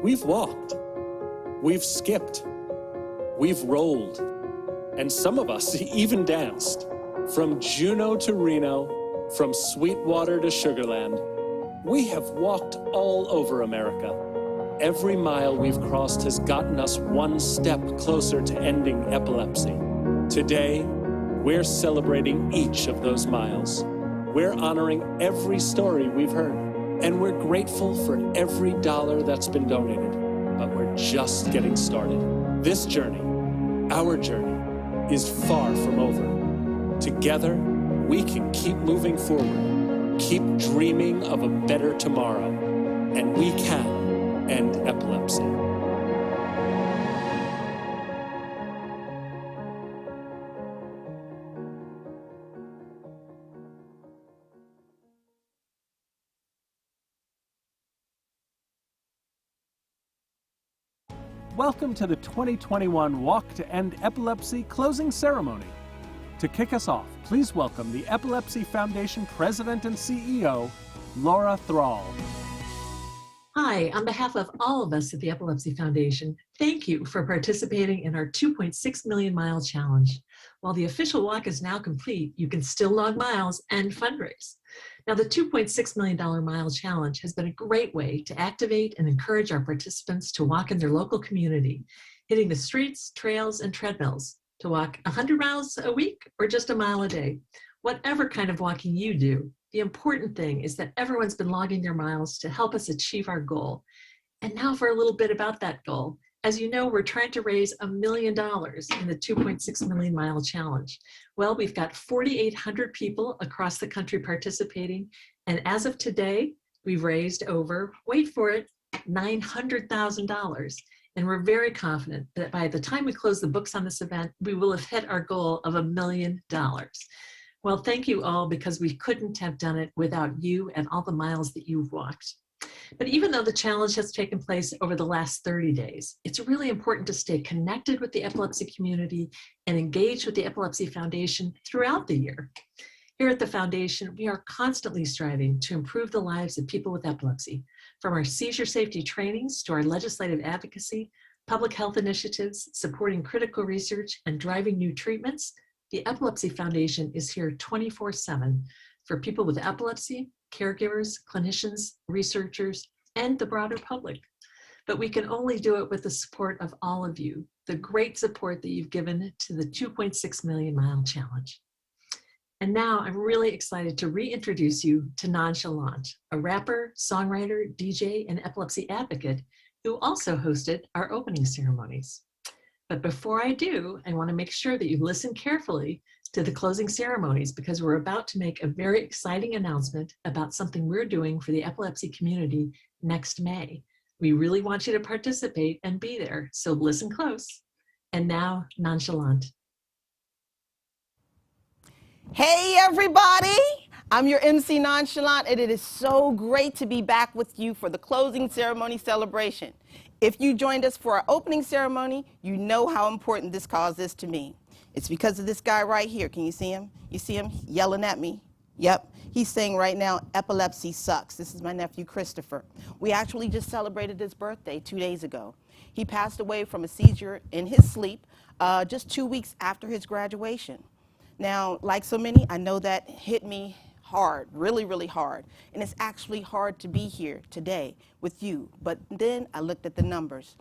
We've walked, we've skipped, we've rolled, and some of us even danced. From Juneau to Reno, from Sweetwater to Sugarland, we have walked all over America. Every mile we've crossed has gotten us one step closer to ending epilepsy. Today, we're celebrating each of those miles. We're honoring every story we've heard, and we're grateful for every dollar that's been donated, but we're just getting started. This journey, our journey, is far from over. Together, we can keep moving forward, keep dreaming of a better tomorrow, and we can end epilepsy. Welcome to the 2021 Walk to End Epilepsy closing ceremony. To kick us off, please welcome the Epilepsy Foundation President and CEO, Laura Thrall. Hi, on behalf of all of us at the Epilepsy Foundation, thank you for participating in our 2.6 million mile challenge. While the official walk is now complete, you can still log miles and fundraise. Now, the $2.6 million mile challenge has been a great way to activate and encourage our participants to walk in their local community, hitting the streets, trails, and treadmills, to walk 100 miles a week or just a mile a day. Whatever kind of walking you do, the important thing is that everyone's been logging their miles to help us achieve our goal. And now for a little bit about that goal. As you know, we're trying to raise $1 million in the 2.6 million mile challenge. Well, we've got 4,800 people across the country participating. And as of today, we've raised over, wait for it, $900,000. And we're very confident that by the time we close the books on this event, we will have hit our goal of $1 million. Well, thank you all, because we couldn't have done it without you and all the miles that you've walked. But even though the challenge has taken place over the last 30 days, it's really important to stay connected with the epilepsy community and engage with the Epilepsy Foundation throughout the year. Here at the Foundation, we are constantly striving to improve the lives of people with epilepsy, from our seizure safety trainings to our legislative advocacy, public health initiatives, supporting critical research, and driving new treatments. The Epilepsy Foundation is here 24/7 for people with epilepsy, caregivers, clinicians, researchers, and the broader public. But we can only do it with the support of all of you, the great support that you've given to the 2.6 million mile challenge. And now I'm really excited to reintroduce you to Nonchalant, a rapper, songwriter, DJ, and epilepsy advocate who also hosted our opening ceremonies. But before I do, I want to make sure that you listen carefully to the closing ceremonies, because we're about to make a very exciting announcement about something we're doing for the epilepsy community next May. We really want you to participate and be there, so listen close. And now, Nonchalant. Hey everybody, I'm your MC Nonchalant, and it is so great to be back with you for the closing ceremony celebration. If you joined us for our opening ceremony, you know how important this cause is to me. It's because of this guy right here. Can you see him? You see him yelling at me? Yep, he's saying right now, epilepsy sucks. This is my nephew, Christopher. We actually just celebrated his birthday 2 days ago. He passed away from a seizure in his sleep just 2 weeks after his graduation. Now, like so many, I know that hit me hard, really, really hard. And it's actually hard to be here today with you. But then I looked at the numbers.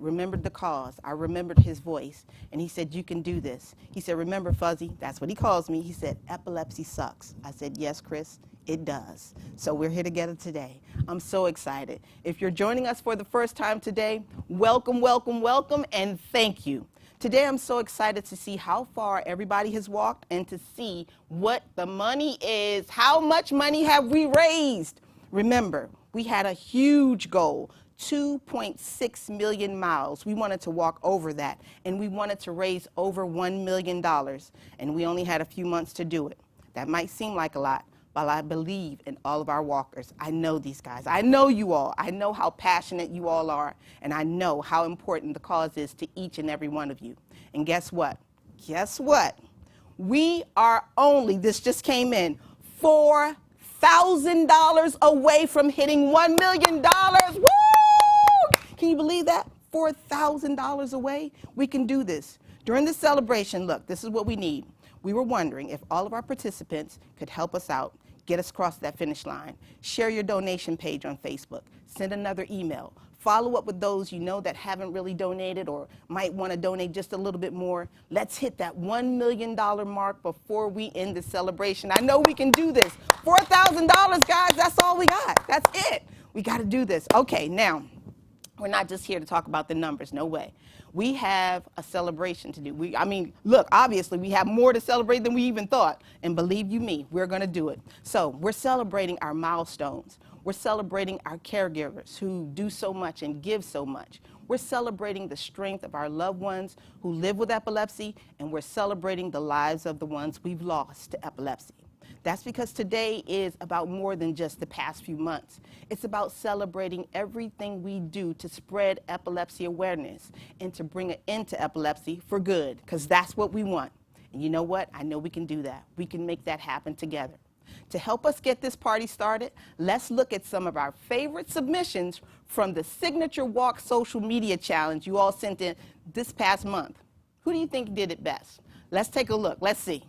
Remembered the cause. I remembered his voice. And he said, you can do this. He said, remember, Fuzzy, that's what he calls me. He said, epilepsy sucks. I said, yes, Chris, it does. So we're here together today. I'm so excited. If you're joining us for the first time today, welcome, welcome, welcome, and thank you. Today, I'm so excited to see how far everybody has walked and to see what the money is. How much money have we raised? Remember, we had a huge goal, 2.6 million miles. We wanted to walk over that, and we wanted to raise over $1 million, and we only had a few months to do it. That might seem like a lot, but I believe in all of our walkers. I know these guys. I know you all. I know how passionate you all are, and I know how important the cause is to each and every one of you. And guess what? Guess what? We are only, this just came in, $4,000 away from hitting $1 million. Woo! Can believe that? $4,000 away? We can do this. During this celebration, look, this is what we need. We were wondering if all of our participants could help us out, get us across that finish line. Share your donation page on Facebook. Send another email. Follow up with those you know that haven't really donated or might want to donate just a little bit more. Let's hit that $1 million mark before we end the celebration. I know we can do this. $4,000, guys, that's all we got. That's it. We got to do this. Okay, now, we're not just here to talk about the numbers. No way. We have a celebration to do. I mean, look, obviously, we have more to celebrate than we even thought. And believe you me, we're going to do it. So we're celebrating our milestones. We're celebrating our caregivers who do so much and give so much. We're celebrating the strength of our loved ones who live with epilepsy, and we're celebrating the lives of the ones we've lost to epilepsy. That's because today is about more than just the past few months. It's about celebrating everything we do to spread epilepsy awareness and to bring an end to epilepsy for good, because that's what we want. And you know what? I know we can do that. We can make that happen together. To help us get this party started, let's look at some of our favorite submissions from the Signature Walk social media challenge you all sent in this past month. Who do you think did it best? Let's take a look. Let's see.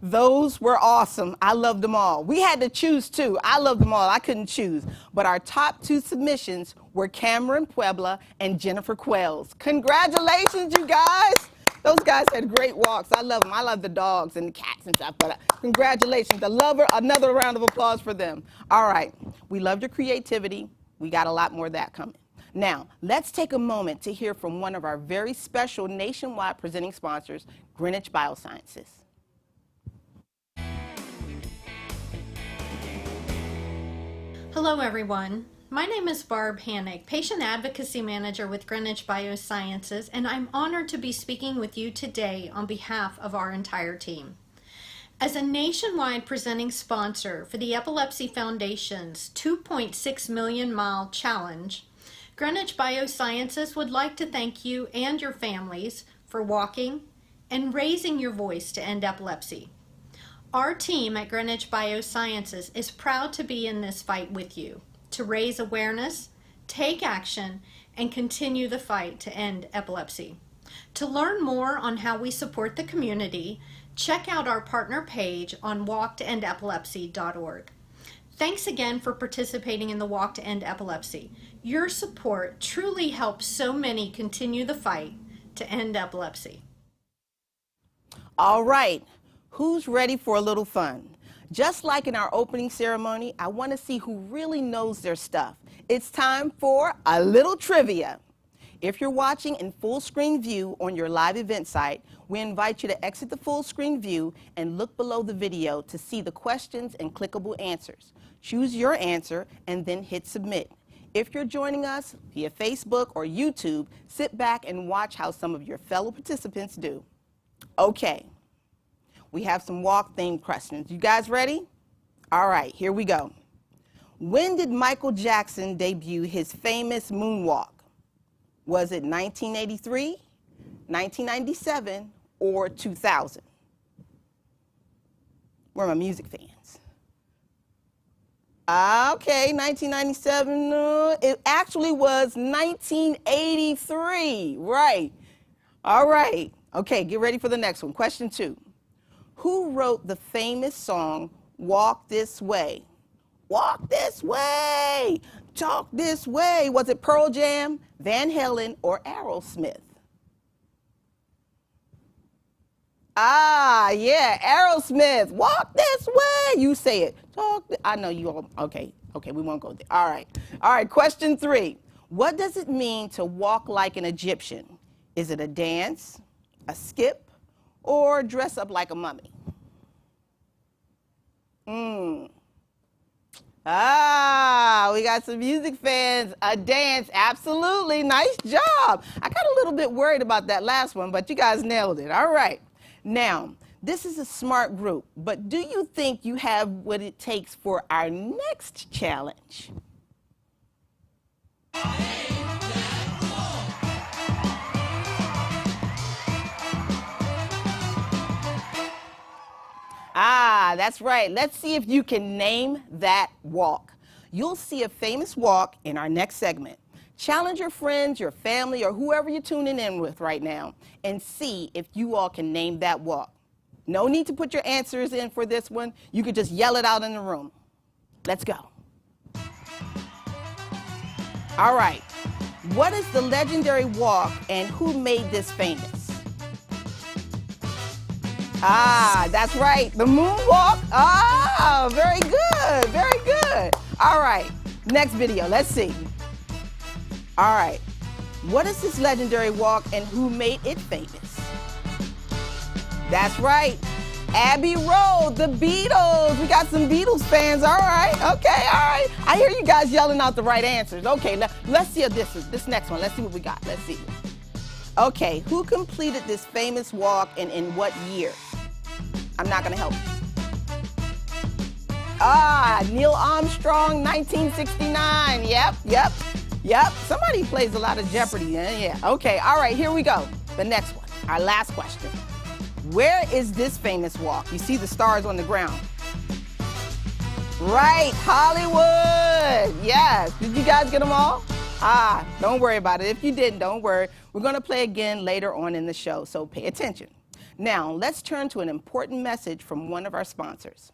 Those were awesome. I loved them all. We had to choose two. I loved them all. I couldn't choose. But our top two submissions were Cameron Puebla and Jennifer Quells. Congratulations, you guys. Those guys had great walks. I love them. I love the dogs and the cats and stuff. But congratulations. Another round of applause for them. All right. We loved your creativity. We got a lot more of that coming. Now, let's take a moment to hear from one of our very special nationwide presenting sponsors, Greenwich Biosciences. Hello everyone, my name is Barb Hannick, Patient Advocacy Manager with Greenwich Biosciences, and I'm honored to be speaking with you today on behalf of our entire team. As a nationwide presenting sponsor for the Epilepsy Foundation's 2.6 million mile challenge, Greenwich Biosciences would like to thank you and your families for walking and raising your voice to end epilepsy. Our team at Greenwich Biosciences is proud to be in this fight with you, to raise awareness, take action, and continue the fight to end epilepsy. To learn more on how we support the community, check out our partner page on walktoendepilepsy.org. Thanks again for participating in the Walk to End Epilepsy. Your support truly helps so many continue the fight to end epilepsy. All right. Who's ready for a little fun? Just like in our opening ceremony, I want to see who really knows their stuff. It's time for a little trivia. If you're watching in full screen view on your live event site, we invite you to exit the full screen view and look below the video to see the questions and clickable answers. Choose your answer and then hit submit. If you're joining us via Facebook or YouTube, sit back and watch how some of your fellow participants do. Okay. We have some walk-themed questions. You guys ready? All right, here we go. When did Michael Jackson debut his famous moonwalk? Was it 1983, 1997, or 2000? Where are my music fans? Okay, 1997. It actually was 1983. Right. All right. Okay, get ready for the next one. Question 2. Who wrote the famous song, Walk This Way? Walk this way, talk this way. Was it Pearl Jam, Van Halen, or Aerosmith? Ah, yeah, Aerosmith. Walk this way. You say it. I know you all. Okay, we won't go there. All right, question 3. What does it mean to walk like an Egyptian? Is it a dance, a skip, or dress up like a mummy? Ah, we got some music fans. A dance, absolutely. Nice job. I got a little bit worried about that last one, but you guys nailed it. All right. Now, this is a smart group, but do you think you have what it takes for our next challenge? Ah, that's right. Let's see if you can name that walk. You'll see a famous walk in our next segment. Challenge your friends, your family, or whoever you're tuning in with right now and see if you all can name that walk. No need to put your answers in for this one. You could just yell it out in the room. Let's go. All right. What is the legendary walk and who made this famous? Ah, that's right, the moonwalk. Ah, very good, very good. All right, next video, let's see. All right, what is this legendary walk and who made it famous? That's right, Abbey Road, the Beatles. We got some Beatles fans, all right, okay, all right. I hear you guys yelling out the right answers. Okay, let's see this next one. Let's see what we got, let's see. Okay, who completed this famous walk and in what year? I'm not gonna help you. Ah, Neil Armstrong, 1969. Yep. Somebody plays a lot of Jeopardy. Yeah. Okay, all right, here we go. The next one, our last question. Where is this famous walk? You see the stars on the ground. Right, Hollywood. Yes. Did you guys get them all? Ah, don't worry about it. If you didn't, don't worry. We're going to play again later on in the show, so pay attention. Now, let's turn to an important message from one of our sponsors.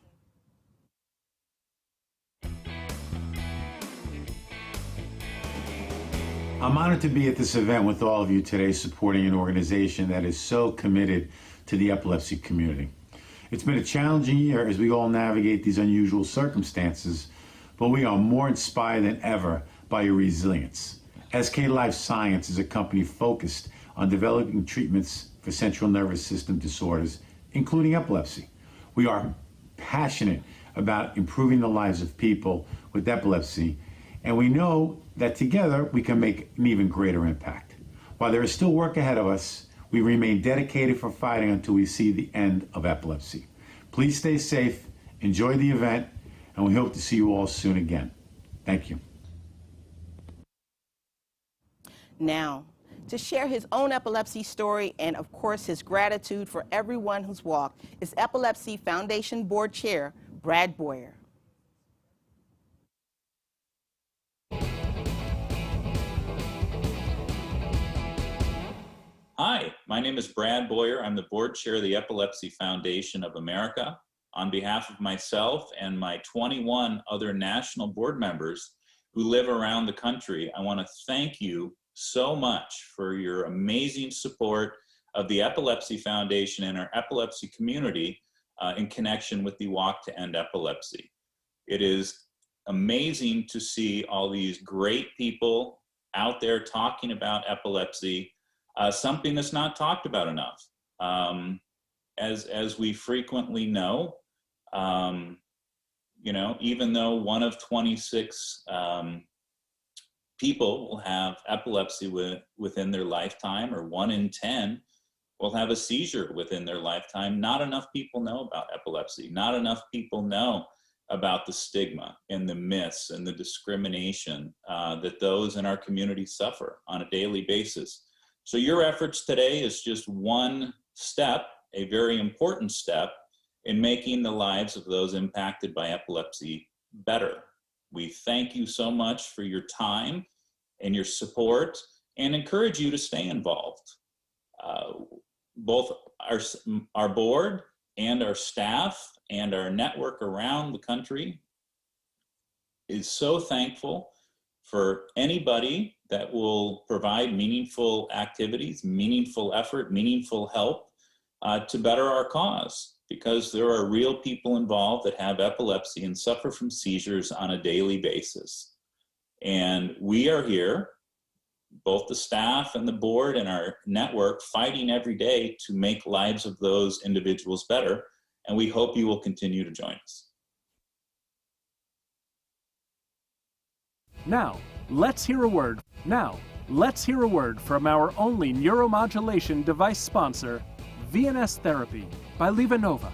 I'm honored to be at this event with all of you today, supporting an organization that is so committed to the epilepsy community. It's been a challenging year as we all navigate these unusual circumstances, but we are more inspired than ever by your resilience. SK Life Science is a company focused on developing treatments for central nervous system disorders, including epilepsy. We are passionate about improving the lives of people with epilepsy, and we know that together we can make an even greater impact. While there is still work ahead of us, we remain dedicated for fighting until we see the end of epilepsy. Please stay safe, enjoy the event, and we hope to see you all soon again. Thank you. Now, to share his own epilepsy story and, of course, his gratitude for everyone who's walked is Epilepsy Foundation Board Chair, Brad Boyer. Hi, my name is Brad Boyer. I'm the board chair of the Epilepsy Foundation of America. On behalf of myself and my 21 other national board members who live around the country, I want to thank you so much for your amazing support of the Epilepsy Foundation and our epilepsy community in connection with the Walk to End Epilepsy. It is amazing to see all these great people out there talking about epilepsy, something that's not talked about enough. As we frequently know, even though 1 of 26 people will have epilepsy within their lifetime, or 1 in 10 will have a seizure within their lifetime, not enough people know about epilepsy. Not enough people know about the stigma and the myths and the discrimination that those in our community suffer on a daily basis. So your efforts today is just one step, a very important step, in making the lives of those impacted by epilepsy better. We thank you so much for your time and your support and encourage you to stay involved. Both our board and our staff and our network around the country is so thankful for anybody that will provide meaningful activities, meaningful effort, meaningful help to better our cause, because there are real people involved that have epilepsy and suffer from seizures on a daily basis. And we are here, both the staff and the board and our network, fighting every day to make lives of those individuals better. And we hope you will continue to join us. Now, let's hear a word from our only neuromodulation device sponsor, VNS Therapy by LivaNova.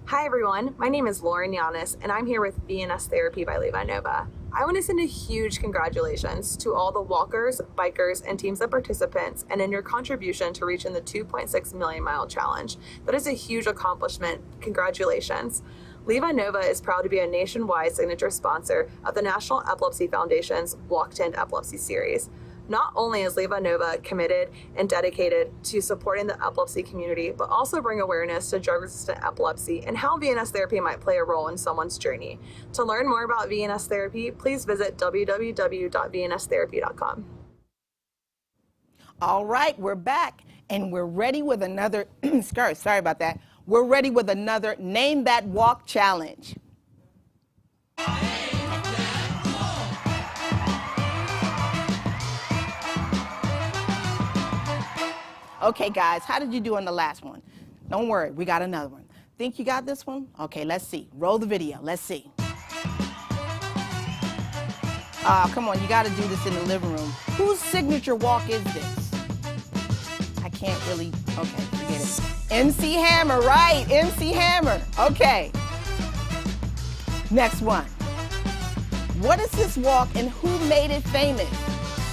Hi everyone, my name is Lauren Yanis and I'm here with VNS Therapy by LivaNova. I want to send a huge congratulations to all the walkers, bikers, and teams of participants and in your contribution to reaching the 2.6 million mile challenge. That is a huge accomplishment. Congratulations. LivaNova is proud to be a nationwide signature sponsor of the National Epilepsy Foundation's Walk to End Epilepsy series. Not only is LivaNova committed and dedicated to supporting the epilepsy community, but also bring awareness to drug-resistant epilepsy and how VNS therapy might play a role in someone's journey. To learn more about VNS therapy, please visit www.vnstherapy.com. All right, we're back and we're ready with another, sorry about that. We're ready with another Name That Walk challenge. Okay, guys, how did you do on the last one? Don't worry, we got another one. Think you got this one? Okay, let's see. Roll the video. Let's see. Come on, you got to do this in the living room. Whose signature walk is this? I can't really, okay, forget it. MC Hammer, right, MC Hammer. Okay. Next one. What is this walk and who made it famous?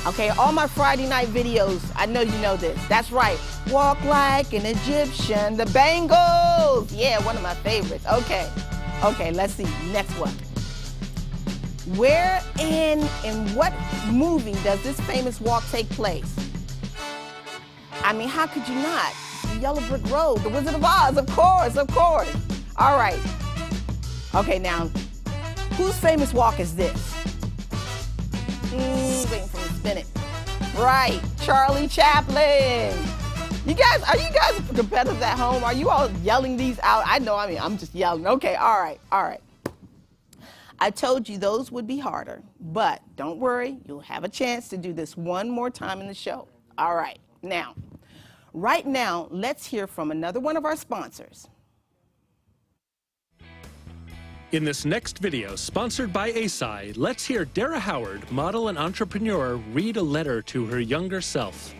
Okay, all my Friday night videos, I know you know this. That's right. Walk like an Egyptian, the Bangles. Yeah, one of my favorites. Okay, let's see. Next one. Where in what movie does this famous walk take place? I mean, how could you not? The Yellow Brick Road, The Wizard of Oz, of course. All right. Okay, now, whose famous walk is this? Waiting for me to spin it. Right, Charlie Chaplin. Are you guys competitive at home? Are you all yelling these out? I'm just yelling. Okay, all right. I told you those would be harder, but don't worry, you'll have a chance to do this one more time in the show. All right, right now, let's hear from another one of our sponsors. In this next video, sponsored by ASI, let's hear Dara Howard, model and entrepreneur, read a letter to her younger self.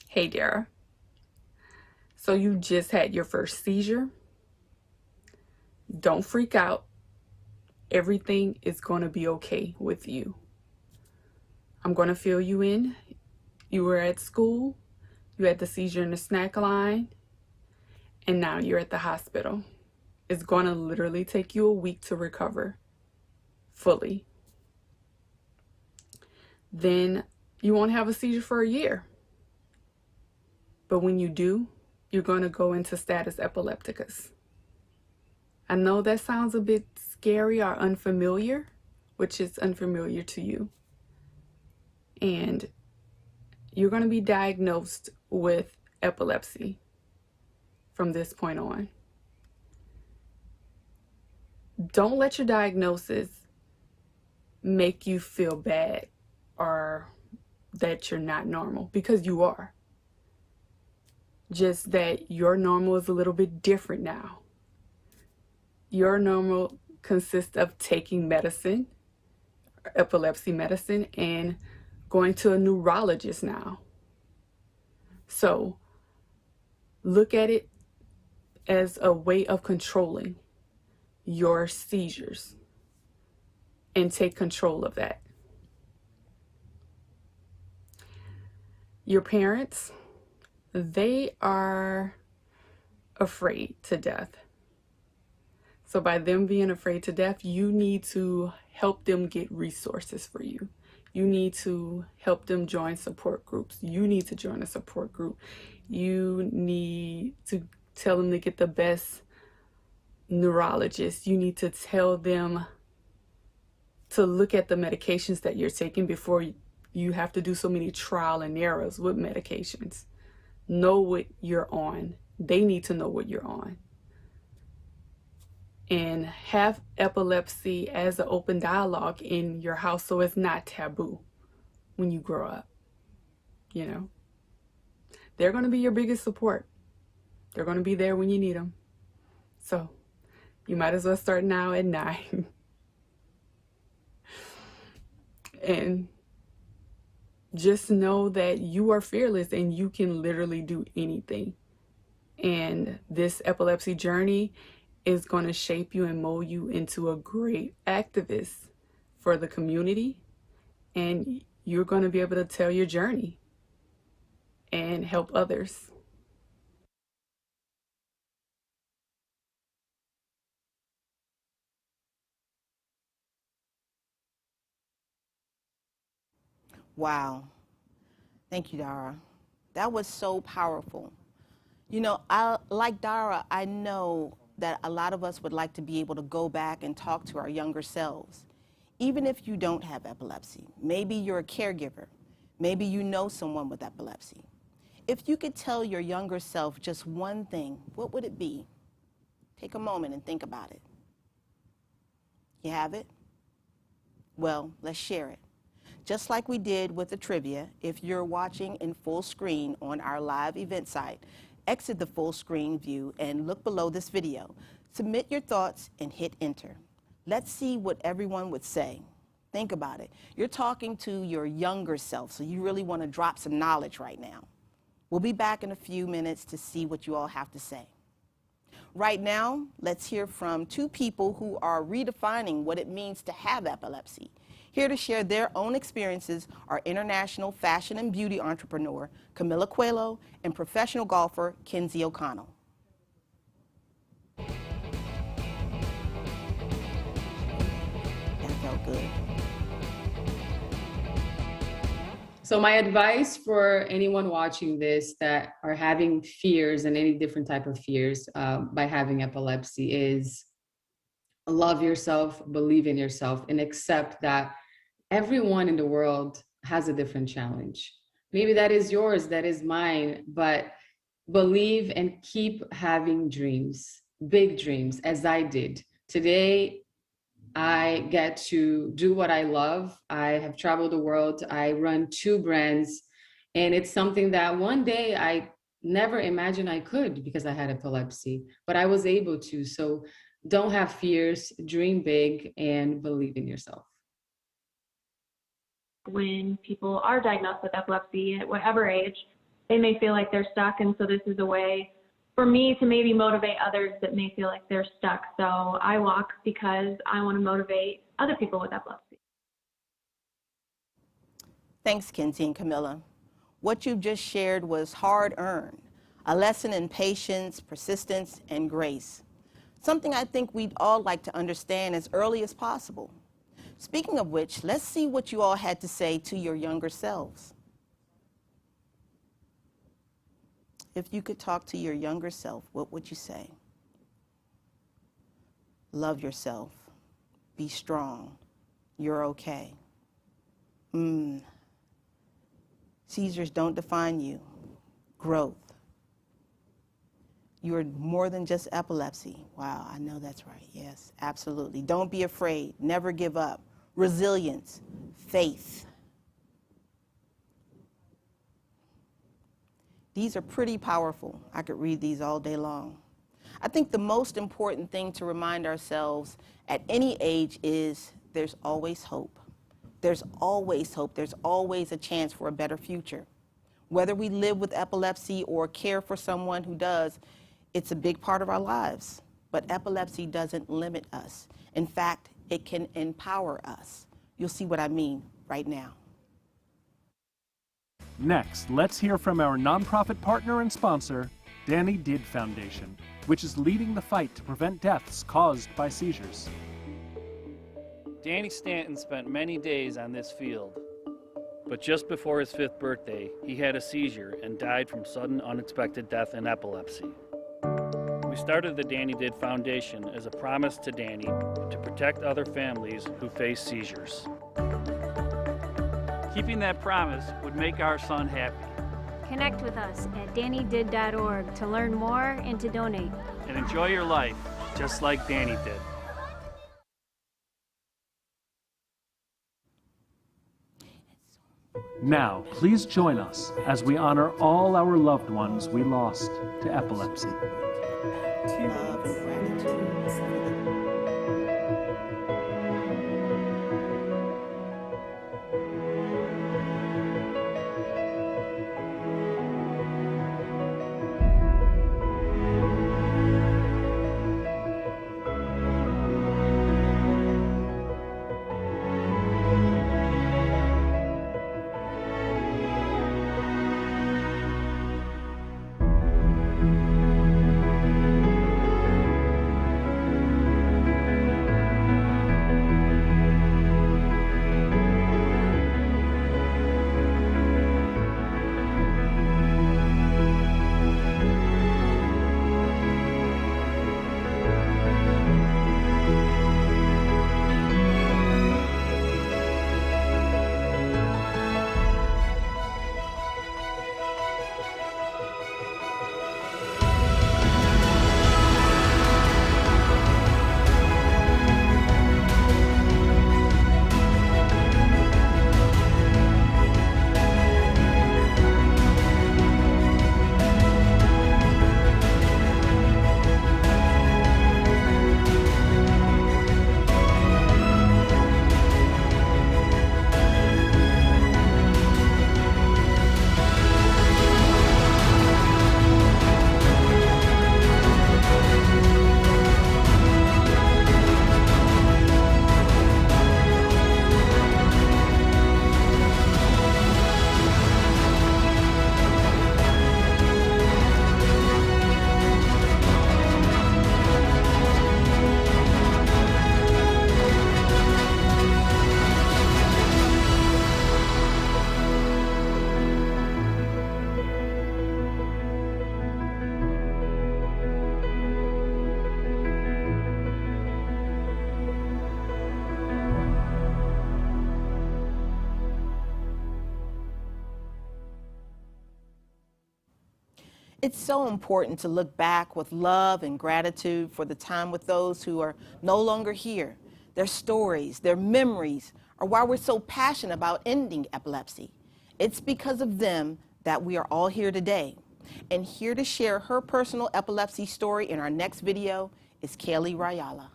Hey Dara, so you just had your first seizure? Don't freak out. Everything is going to be okay with you. I'm going to fill you in. You were at school, you had the seizure in the snack line, and now you're at the hospital. It's going to literally take you a week to recover fully. Then you won't have a seizure for a year. But when you do, you're going to go into status epilepticus. I know that sounds a bit scary or unfamiliar, which is unfamiliar to you. And you're going to be diagnosed with epilepsy from this point on. Don't let your diagnosis make you feel bad or that you're not normal, because you are. Just that your normal is a little bit different now. Your normal consists of taking medicine, epilepsy medicine, and going to a neurologist now. So look at it as a way of controlling your seizures and take control of that. Your parents, they are afraid to death. So by them being afraid to death, you need to help them get resources for you. You need to help them join support groups. You need to join a support group. You need to tell them to get the best neurologist. You need to tell them to look at the medications that you're taking before you have to do so many trial and errors with medications. know what you're on. They need to know what you're on. And have epilepsy as an open dialogue in your house so it's not taboo when you grow up. You know, they're going to be your biggest support. They're going to be there when you need them. So you might as well start now at 9. And just know that you are fearless and you can literally do anything. And this epilepsy journey is going to shape you and mold you into a great activist for the community. And you're going to be able to tell your journey and help others. Wow. Thank you, Dara. That was so powerful. You know, like Dara, I know that a lot of us would like to be able to go back and talk to our younger selves. Even if you don't have epilepsy, maybe you're a caregiver, maybe you know someone with epilepsy. If you could tell your younger self just one thing, what would it be? Take a moment and think about it. You have it? Well, let's share it. Just like we did with the trivia, if you're watching in full screen on our live event site, exit the full screen view and look below this video. Submit your thoughts and hit enter. Let's see what everyone would say. Think about it. You're talking to your younger self, so you really want to drop some knowledge right now. We'll be back in a few minutes to see what you all have to say. Right now, let's hear from 2 people who are redefining what it means to have epilepsy. Here to share their own experiences are international fashion and beauty entrepreneur Camila Coehlo and professional golfer Kenzie O'Connell. That felt good. So my advice for anyone watching this that are having fears and any different type of fears by having epilepsy is love yourself, believe in yourself, and accept that everyone in the world has a different challenge. Maybe that is yours, that is mine, but believe and keep having dreams, big dreams, as I did. Today, I get to do what I love. I have traveled the world. I run 2 brands, and it's something that one day I never imagined I could because I had epilepsy, but I was able to. So don't have fears, dream big, and believe in yourself. When people are diagnosed with epilepsy at whatever age, they may feel like they're stuck, and so this is a way for me to maybe motivate others that may feel like they're stuck. So I walk because I want to motivate other people with epilepsy. Thanks, Kenzie and Camila. What you've just shared was hard-earned, a lesson in patience, persistence, and grace. Something I think we'd all like to understand as early as possible. Speaking of which, let's see what you all had to say to your younger selves. If you could talk to your younger self, what would you say? Love yourself. Be strong. You're okay. Seizures don't define you. Growth. You're more than just epilepsy. Wow, I know that's right. Yes, absolutely. Don't be afraid. Never give up. Resilience. Faith. These are pretty powerful. I could read these all day long. I think the most important thing to remind ourselves at any age is there's always hope. There's always hope. There's always a chance for a better future. Whether we live with epilepsy or care for someone who does, it's a big part of our lives. But epilepsy doesn't limit us. In fact, it can empower us. You'll see what I mean right now. Next, let's hear from our nonprofit partner and sponsor, Danny Did Foundation, which is leading the fight to prevent deaths caused by seizures. Danny Stanton spent many days on this field, but just before his 5th birthday, he had a seizure and died from sudden unexpected death in epilepsy. We started the Danny Did Foundation as a promise to Danny to protect other families who face seizures. Keeping that promise would make our son happy. Connect with us at DannyDid.org to learn more and to donate. And enjoy your life, just like Danny did. Now, please join us as we honor all our loved ones we lost to epilepsy. Love and gratitude. It's so important to look back with love and gratitude for the time with those who are no longer here. Their stories, their memories are why we're so passionate about ending epilepsy. It's because of them that we are all here today. And here to share her personal epilepsy story in our next video is Kaylee Rayala.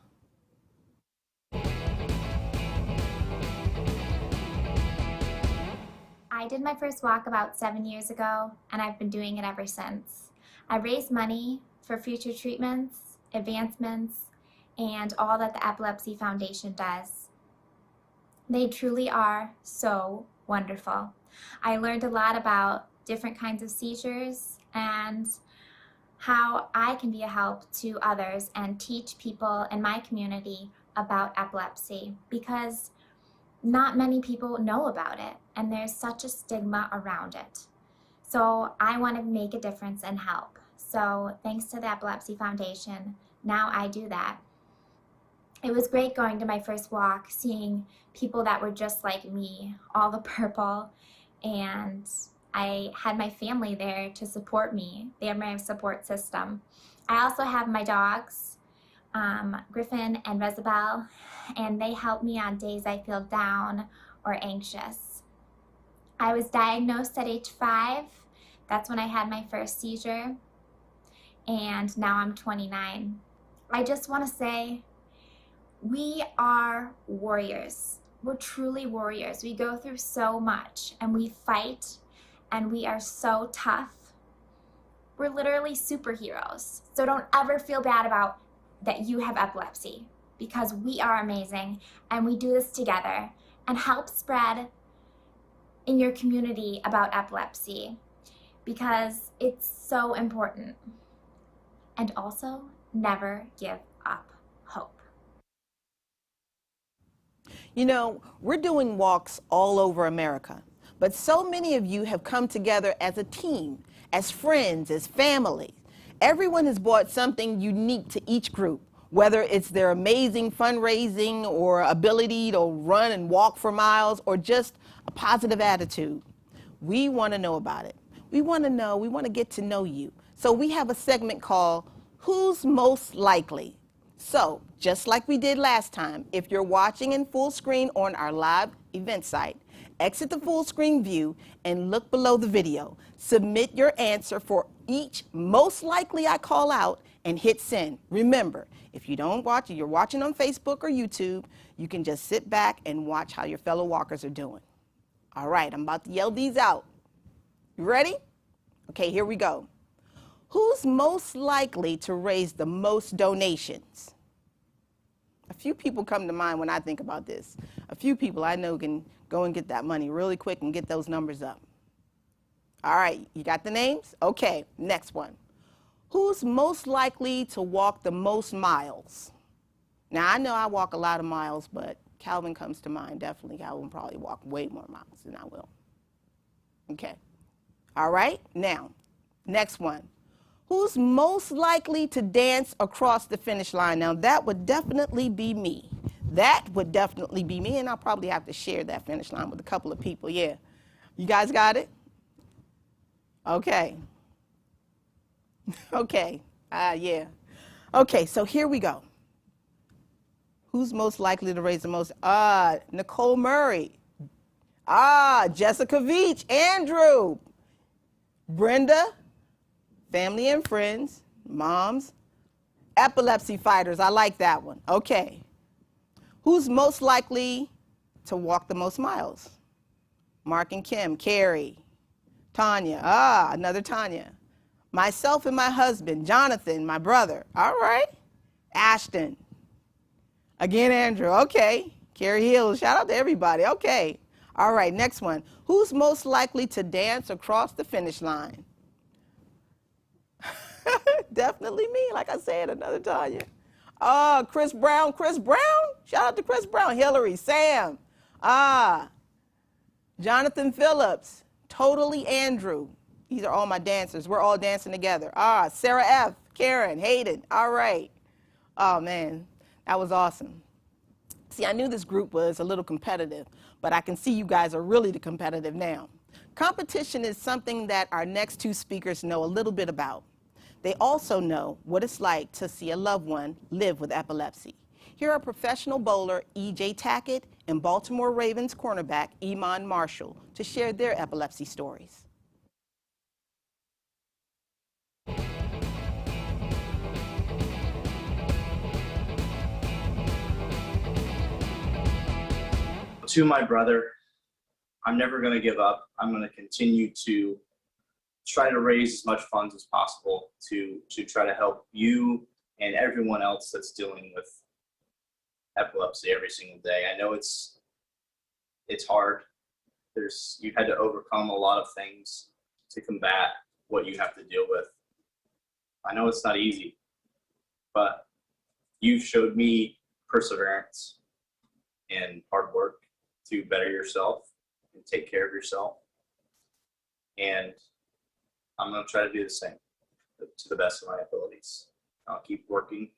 I did my first walk about 7 years ago, and I've been doing it ever since. I raised money for future treatments, advancements, and all that the Epilepsy Foundation does. They truly are so wonderful. I learned a lot about different kinds of seizures and how I can be a help to others and teach people in my community about epilepsy, because not many people know about it, and there's such a stigma around it. So I want to make a difference and help. So thanks to the Epilepsy Foundation, now I do that. It was great going to my first walk, seeing people that were just like me, all the purple, and I had my family there to support me. They are my support system. I also have my dogs, Griffin and Rezabel, and they help me on days I feel down or anxious. I was diagnosed at age 5. That's when I had my first seizure, and now I'm 29. I just want to say, we are warriors. We're truly warriors. We go through so much, and we fight, and we are so tough. We're literally superheroes. So don't ever feel bad about that you have epilepsy, because we are amazing, and we do this together. And help spread in your community about epilepsy, because it's so important. And also, never give up hope. You know, we're doing walks all over America, but so many of you have come together as a team, as friends, as family. Everyone has brought something unique to each group, whether it's their amazing fundraising or ability to run and walk for miles or just a positive attitude. We want to know about it. We want to know, we want to get to know you. So we have a segment called Who's Most Likely? So just like we did last time, if you're watching in full screen on our live event site, exit the full screen view and look below the video. Submit your answer for each most likely I call out and hit send. Remember, if you don't watch, you're watching on Facebook or YouTube, you can just sit back and watch how your fellow walkers are doing. All right, I'm about to yell these out. You ready? Okay, here we go. Who's most likely to raise the most donations? A few people come to mind when I think about this. A few people I know can go and get that money really quick and get those numbers up. All right, you got the names? Okay, next one. Who's most likely to walk the most miles? Now, I know I walk a lot of miles, but Calvin comes to mind. Definitely, Calvin probably walk way more miles than I will. Okay. All right, now, next one. Who's most likely to dance across the finish line? Now, that would definitely be me. That would definitely be me, and I'll probably have to share that finish line with a couple of people, yeah. You guys got it? Okay. Okay, yeah. Okay, so here we go. Who's most likely to raise the most? Nicole Murray. Jessica Veach, Andrew. Brenda, family and friends, moms. Epilepsy fighters, I like that one. Okay. Who's most likely to walk the most miles? Mark and Kim, Carrie, Tanya, another Tanya. Myself and my husband, Jonathan, my brother. All right. Ashton. Again, Andrew. Okay. Carrie Hill. Shout out to everybody. Okay. All right. Next one. Who's most likely to dance across the finish line? Definitely me. Like I said, another Tanya. Chris Brown. Chris Brown. Shout out to Chris Brown. Hillary. Sam. Jonathan Phillips. Totally Andrew. These are all my dancers. We're all dancing together. Sarah F., Karen, Hayden. All right. Oh, man, that was awesome. See, I knew this group was a little competitive, but I can see you guys are really the competitive now. Competition is something that our next two speakers know a little bit about. They also know what it's like to see a loved one live with epilepsy. Here are professional bowler EJ Tackett and Baltimore Ravens cornerback Iman Marshall to share their epilepsy stories. To my brother, I'm never going to give up. I'm going to continue to try to raise as much funds as possible to try to help you and everyone else that's dealing with epilepsy every single day. I know it's hard. You had to overcome a lot of things to combat what you have to deal with. I know it's not easy, but you've showed me perseverance and hard work to better yourself and take care of yourself. And I'm going to try to do the same to the best of my abilities. I'll keep working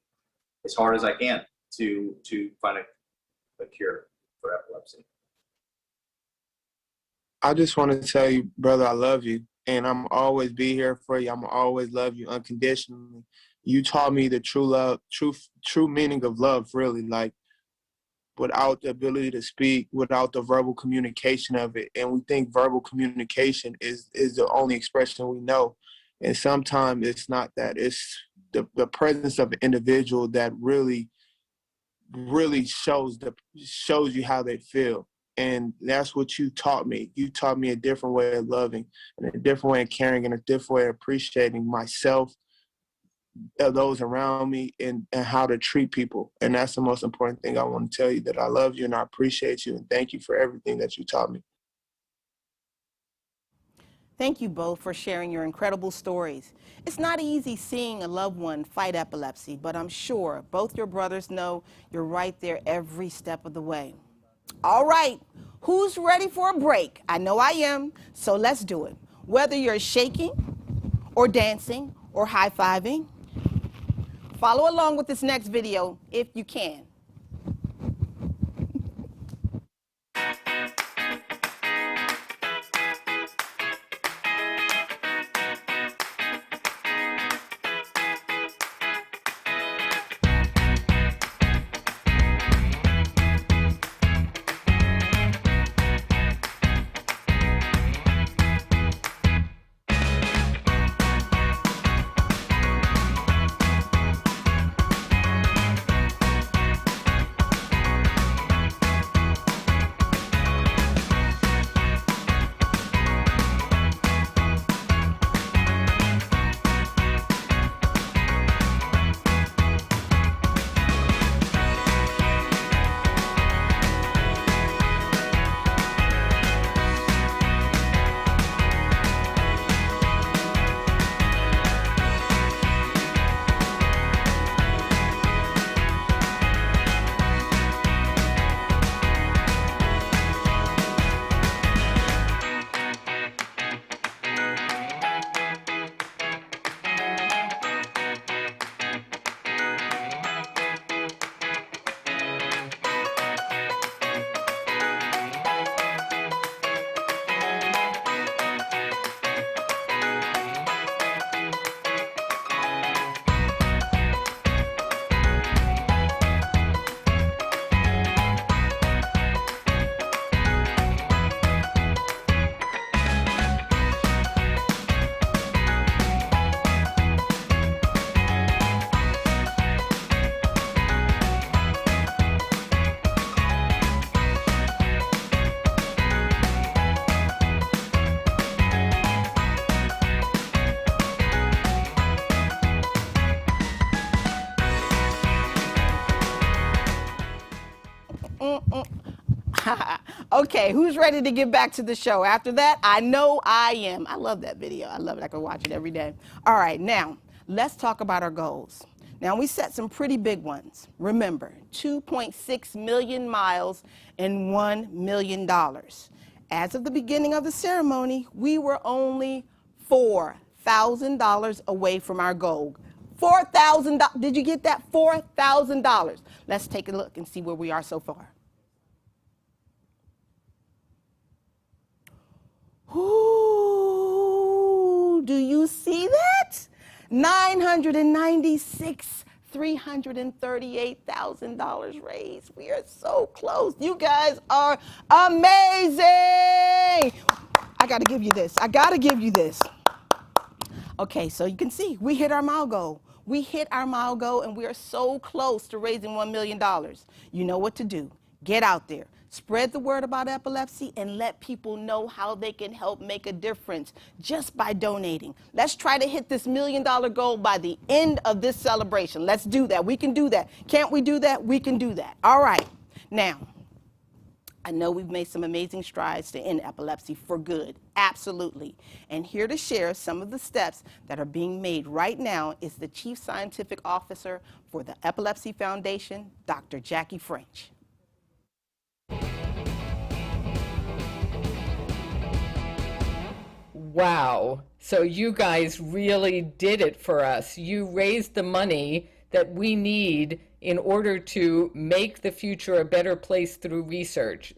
as hard as I can to find a cure for epilepsy. I just want to tell you, brother, I love you, and I'm always be here for you. I'm always love you unconditionally. You taught me the true love, true meaning of love, really, like without the ability to speak, without the verbal communication of it. And we think verbal communication is the only expression we know. And sometimes it's not that. It's the presence of an individual that really shows you how they feel. And that's what you taught me. You taught me a different way of loving, and a different way of caring, and a different way of appreciating myself, those around me, and how to treat people. And that's the most important thing I want to tell you, that I love you and I appreciate you, and thank you for everything that you taught me. Thank you both for sharing your incredible stories. It's not easy seeing a loved one fight epilepsy, but I'm sure both your brothers know you're right there every step of the way. All right, who's ready for a break? I know I am, so let's do it. Whether you're shaking or dancing or high-fiving, follow along with this next video if you can. Okay, who's ready to get back to the show? After that, I know I am. I love that video. I love it. I can watch it every day. All right, now, let's talk about our goals. Now, we set some pretty big ones. Remember, 2.6 million miles and $1 million. As of the beginning of the ceremony, we were only $4,000 away from our goal. $4,000. Did you get that? $4,000. Let's take a look and see where we are so far. Ooh, do you see that? 996, $338,000 raised. We are so close. You guys are amazing. I got to give you this. I got to give you this. Okay, so you can see we hit our mile goal. We hit our mile goal, and we are so close to raising $1 million. You know what to do. Get out there. Spread the word about epilepsy and let people know how they can help make a difference just by donating. Let's try to hit this $1 million goal by the end of this celebration. Let's do that. We can do that. Can't we do that? We can do that. All right. Now, I know we've made some amazing strides to end epilepsy for good. Absolutely. And here to share some of the steps that are being made right now is the Chief Scientific Officer for the Epilepsy Foundation, Dr. Jackie French. Wow. So you guys really did it for us. You raised the money that we need in order to make the future a better place through research.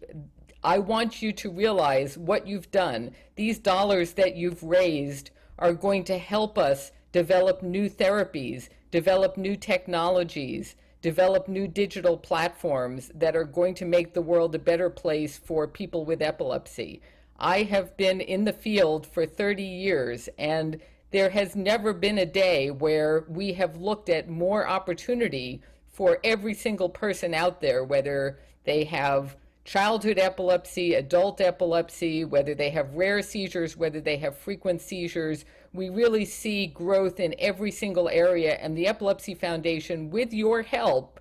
I want you to realize what you've done. These dollars that you've raised are going to help us develop new therapies, develop new technologies, develop new digital platforms that are going to make the world a better place for people with epilepsy. I have been in the field for 30 years, and there has never been a day where we have looked at more opportunity for every single person out there, whether they have childhood epilepsy, adult epilepsy, whether they have rare seizures, whether they have frequent seizures. We really see growth in every single area, and the Epilepsy Foundation, with your help,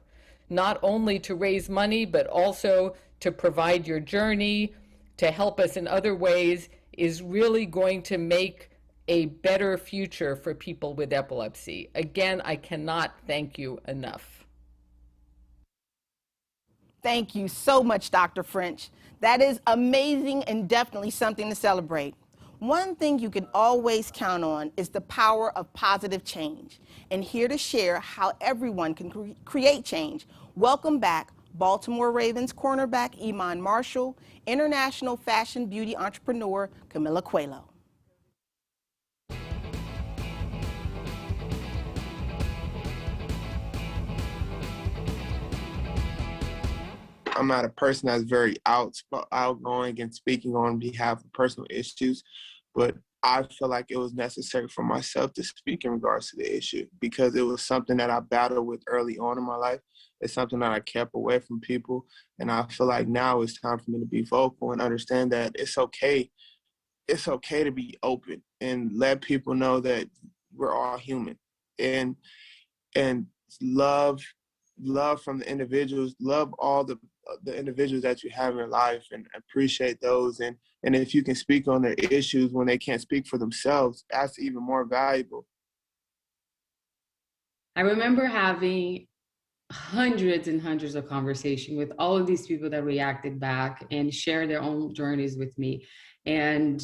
not only to raise money, but also to provide your journey, to help us in other ways, is really going to make a better future for people with epilepsy. Again, I cannot thank you enough. Thank you so much, Dr. French. That is amazing and definitely something to celebrate. One thing you can always count on is the power of positive change. And here to share how everyone can create change, welcome back Baltimore Ravens cornerback Iman Marshall, international fashion beauty entrepreneur Camila Coehlo. I'm not a person that's very outgoing and speaking on behalf of personal issues, but I feel like it was necessary for myself to speak in regards to the issue because it was something that I battled with early on in my life. It's something that I kept away from people, and I feel like now it's time for me to be vocal and understand that it's okay. It's okay to be open and let people know that we're all human, and love from the individuals, love all the individuals that you have in your life and appreciate those. And if you can speak on their issues when they can't speak for themselves, that's even more valuable. I remember having hundreds and hundreds of conversations with all of these people that reacted back and shared their own journeys with me. And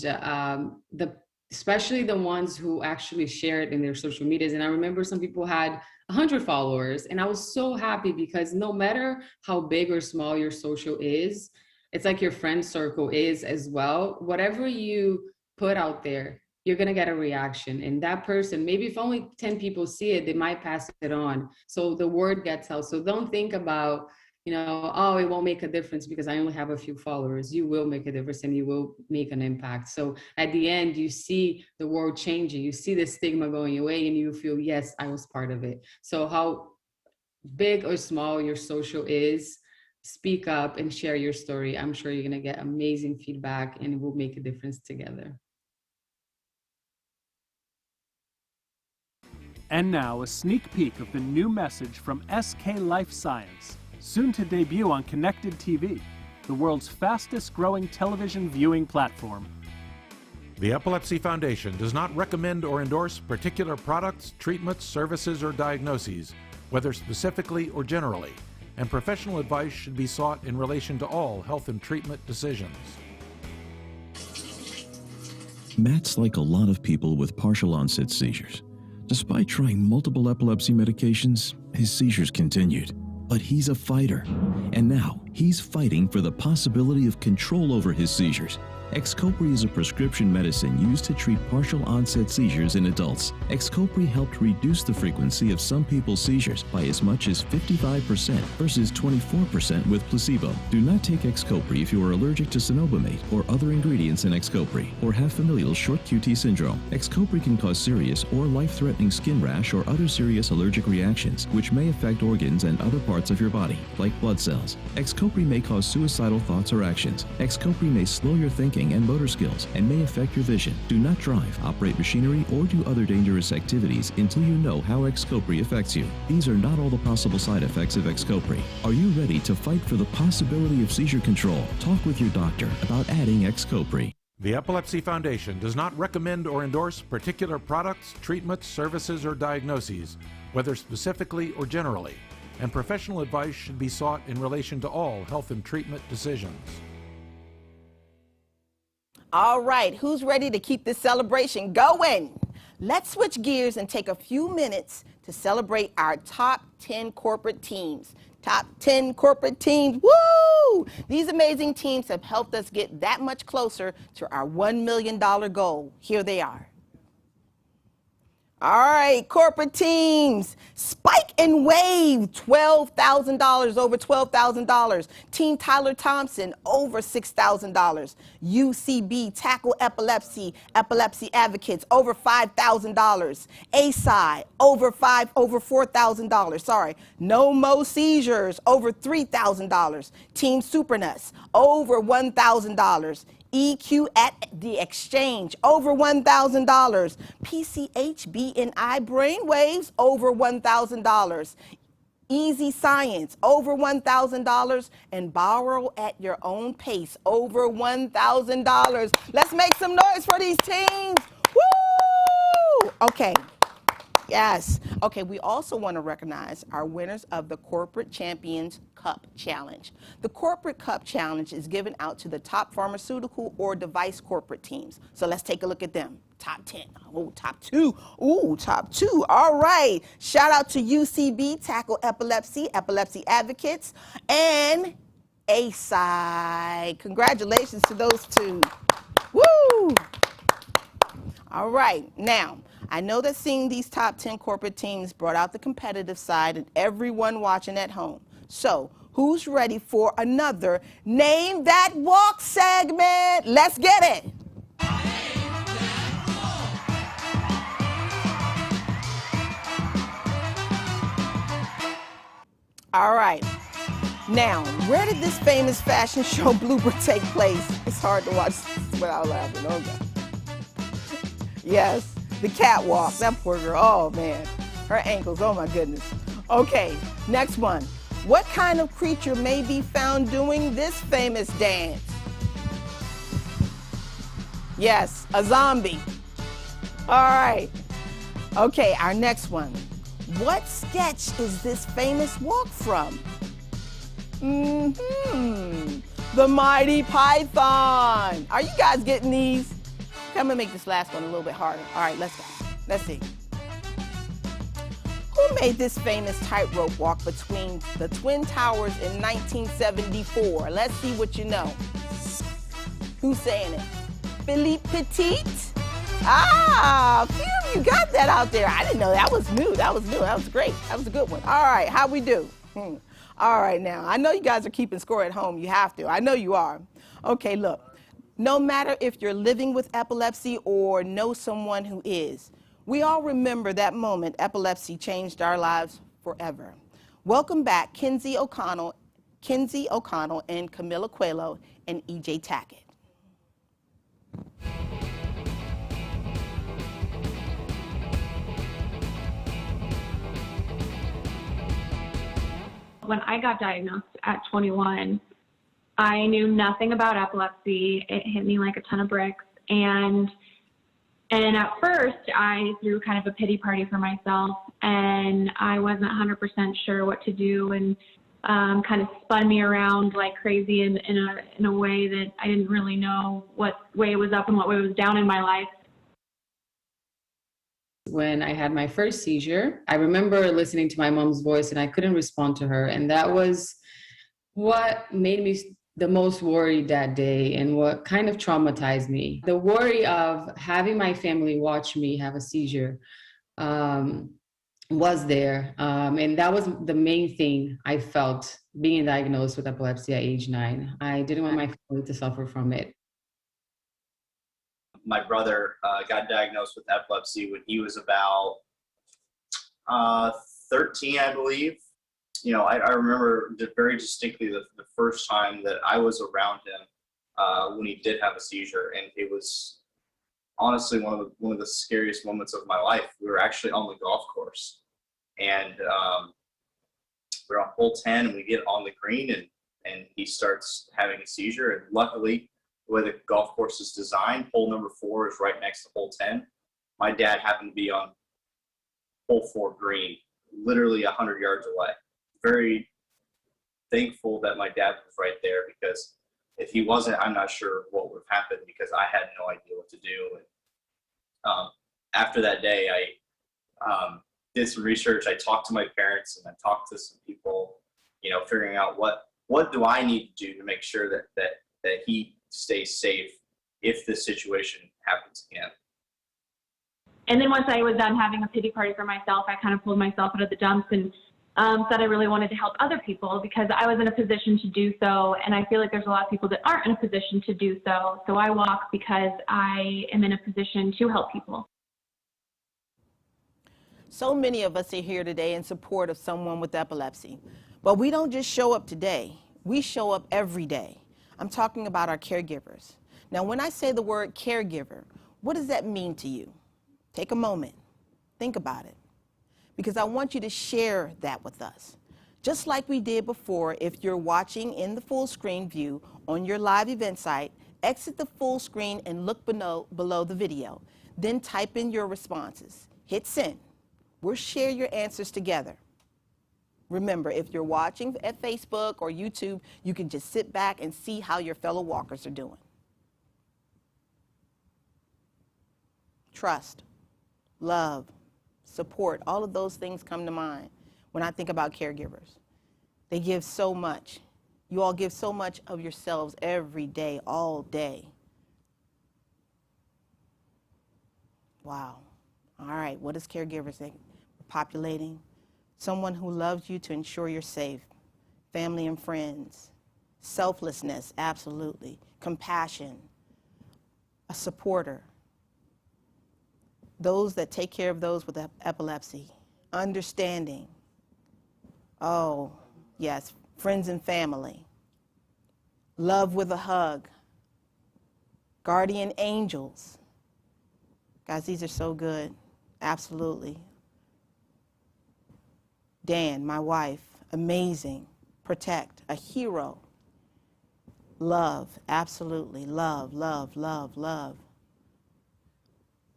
especially the ones who actually shared in their social medias. And I remember some people had 100 followers, and I was so happy because no matter how big or small your social is, it's like your friend circle is as well. Whatever you put out there, you're going to get a reaction. And that person, maybe if only 10 people see it, they might pass it on. So the word gets out. So don't think about, oh, it won't make a difference because I only have a few followers. You will make a difference and you will make an impact. So at the end, you see the world changing. You see the stigma going away and you feel, yes, I was part of it. So how big or small your social is, speak up and share your story. I'm sure you're going to get amazing feedback and it will make a difference together. And now a sneak peek of the new message from SK Life Science, soon to debut on Connected TV. the world's fastest growing television viewing platform. The Epilepsy Foundation does not recommend or endorse particular products, treatments, services, or diagnoses, whether specifically or generally, and professional advice should be sought in relation to all health and treatment decisions. Matt's like a lot of people with partial onset seizures. Despite trying multiple epilepsy medications, his seizures continued. But he's a fighter, and now he's fighting for the possibility of control over his seizures. Xcopri is a prescription medicine used to treat partial onset seizures in adults. Xcopri helped reduce the frequency of some people's seizures by as much as 55% versus 24% with placebo. Do not take Xcopri if you are allergic to cenobamate or other ingredients in Xcopri or have familial short QT syndrome. Xcopri can cause serious or life-threatening skin rash or other serious allergic reactions, which may affect organs and other parts of your body, like blood cells. Xcopri may cause suicidal thoughts or actions. Xcopri may slow your thinking and motor skills and may affect your vision. Do not drive, operate machinery, or do other dangerous activities until you know how Xcopri affects you. These are not all the possible side effects of Xcopri. Are you ready to fight for the possibility of seizure control? Talk with your doctor about adding Xcopri. The Epilepsy Foundation does not recommend or endorse particular products, treatments, services, or diagnoses, whether specifically or generally, and professional advice should be sought in relation to all health and treatment decisions. All right, who's ready to keep this celebration going? Let's switch gears and take a few minutes to celebrate our top 10 corporate teams. Top 10 corporate teams, woo! These amazing teams have helped us get that much closer to our $1 million goal. Here they are. All right, corporate teams. Spike and Wave, $12,000, over $12,000. Team Tyler Thompson, over $6,000. UCB Tackle Epilepsy, Epilepsy Advocates, over $5,000. ASI, over $4,000. Sorry. No Mo Seizures, over $3,000. Team Supernuts, over $1,000. EQ at the Exchange, over $1,000. PCH BNI Brainwaves, over $1,000. Easy Science, over $1,000. And Borrow at Your Own Pace, over $1,000. Let's make some noise for these teams. Woo! Okay. Yes. Okay, we also want to recognize our winners of the Corporate Champions Cup Challenge. The Corporate Cup Challenge is given out to the top pharmaceutical or device corporate teams. So let's take a look at them. Top 10. Oh, top 2. Ooh, top 2. All right. Shout out to UCB, Tackle Epilepsy, Epilepsy Advocates, and ASI. Congratulations to those two. Woo! All right. Now, I know that seeing these top 10 corporate teams brought out the competitive side in everyone watching at home. So, who's ready for another Name That Walk segment? Let's get it. All right. Now, where did this famous fashion show blooper take place? It's hard to watch without laughing. Okay. Yes. The catwalk, that poor girl, oh man, her ankles, oh my goodness. Okay, next one. What kind of creature may be found doing this famous dance? Yes, a zombie. All right. Okay, our next one. What sketch is this famous walk from? The Mighty Python. Are you guys getting these? I'm gonna make this last one a little bit harder. All right, let's go. Let's see. Who made this famous tightrope walk between the Twin Towers in 1974? Let's see what you know. Who's saying it? Philippe Petit? Ah, phew, you got that out there. I didn't know that was new. That was new. That was great. That was a good one. All right, how we do? All right, now, I know you guys are keeping score at home. You have to. I know you are. Okay, look. No matter if you're living with epilepsy or know someone who is, we all remember that moment epilepsy changed our lives forever. Welcome back, Kinsey O'Connell and Camila Coehlo and EJ Tackett. When I got diagnosed at 21, I knew nothing about epilepsy. It hit me like a ton of bricks. And at first, I threw kind of a pity party for myself, and I wasn't 100% sure what to do, and kind of spun me around like crazy in a way that I didn't really know what way was up and what way was down in my life. When I had my first seizure, I remember listening to my mom's voice and I couldn't respond to her. And that was what made me the most worried that day and what kind of traumatized me. The worry of having my family watch me have a seizure was there. And that was the main thing I felt being diagnosed with epilepsy at age 9. I didn't want my family to suffer from it. My brother got diagnosed with epilepsy when he was about 13, I believe. You know, I remember very distinctly the first time that I was around him when he did have a seizure, and it was honestly one of the scariest moments of my life. We were actually on the golf course, and we're on hole 10, and we get on the green, and he starts having a seizure, and luckily, the way the golf course is designed, hole number 4 is right next to hole 10. My dad happened to be on hole 4 green, literally 100 yards away. Very thankful that my dad was right there, because if he wasn't, I'm not sure what would have happened, because I had no idea what to do. And after that day, I did some research. I talked to my parents, and I talked to some people, you know, figuring out what do I need to do to make sure that he stays safe if this situation happens again. And then once I was done having a pity party for myself, I kind of pulled myself out of the dumps and said I really wanted to help other people, because I was in a position to do so, and I feel like there's a lot of people that aren't in a position to do so. So I walk because I am in a position to help people. So many of us are here today in support of someone with epilepsy, but we don't just show up today. We show up every day. I'm talking about our caregivers. Now, when I say the word caregiver, what does that mean to you? Take a moment, think about it, because I want you to share that with us. Just like we did before, if you're watching in the full screen view on your live event site, exit the full screen and look below the video. Then type in your responses. Hit send. We'll share your answers together. Remember, if you're watching at Facebook or YouTube, you can just sit back and see how your fellow walkers are doing. Trust, love, support, all of those things come to mind when I think about caregivers. They give so much. You all give so much of yourselves every day, all day. Wow. All right, what is caregivers? They're populating. Someone who loves you to ensure you're safe. Family and friends. Selflessness, absolutely. Compassion. A supporter. Those that take care of those with epilepsy. Understanding. Oh, yes, friends and family. Love with a hug. Guardian angels. Guys, these are so good. Absolutely. Dan, my wife, amazing. Protect, a hero. Love, absolutely. Love, love, love, love.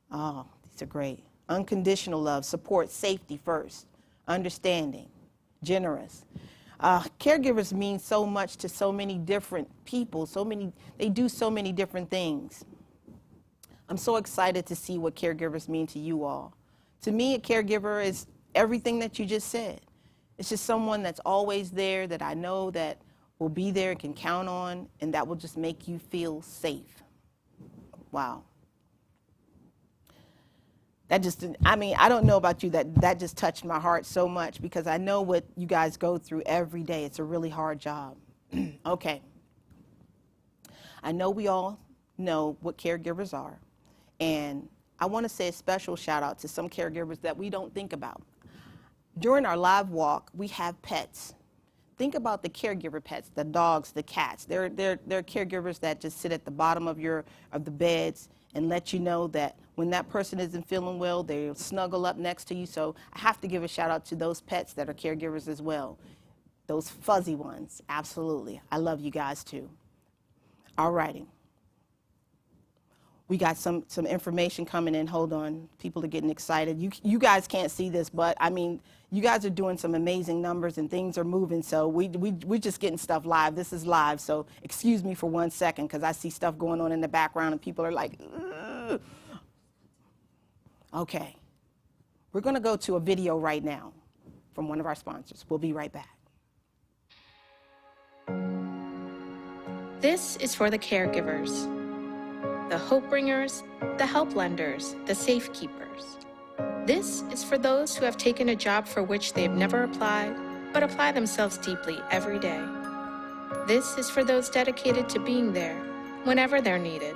Oh, these are great. Unconditional love, support, safety first. Understanding, generous. Caregivers mean so much to so many different people. They do so many different things. I'm so excited to see what caregivers mean to you all. To me, a caregiver is everything that you just said. It's just someone that's always there, that I know that will be there and can count on, and that will just make you feel safe. Wow. That just, I mean, I don't know about you, that just touched my heart so much, because I know what you guys go through every day. It's a really hard job. Okay. I know we all know what caregivers are, and I want to say a special shout out to some caregivers that we don't think about. During our live walk, we have pets. Think about the caregiver pets, the dogs, the cats. They're caregivers that just sit at the bottom of the beds and let you know that when that person isn't feeling well, they'll snuggle up next to you. So I have to give a shout out to those pets that are caregivers as well. Those fuzzy ones, absolutely. I love you guys too. All righty. We got some information coming in. Hold on, people are getting excited. You guys can't see this, but I mean, you guys are doing some amazing numbers and things are moving. So we're just getting stuff live. This is live, so excuse me for 1 second because I see stuff going on in the background and people are like, ugh. Okay, we're gonna go to a video right now from one of our sponsors. We'll be right back. This is for the caregivers, the hope bringers, the help lenders, the safekeepers. This is for those who have taken a job for which they have never applied, but apply themselves deeply every day. This is for those dedicated to being there whenever they're needed.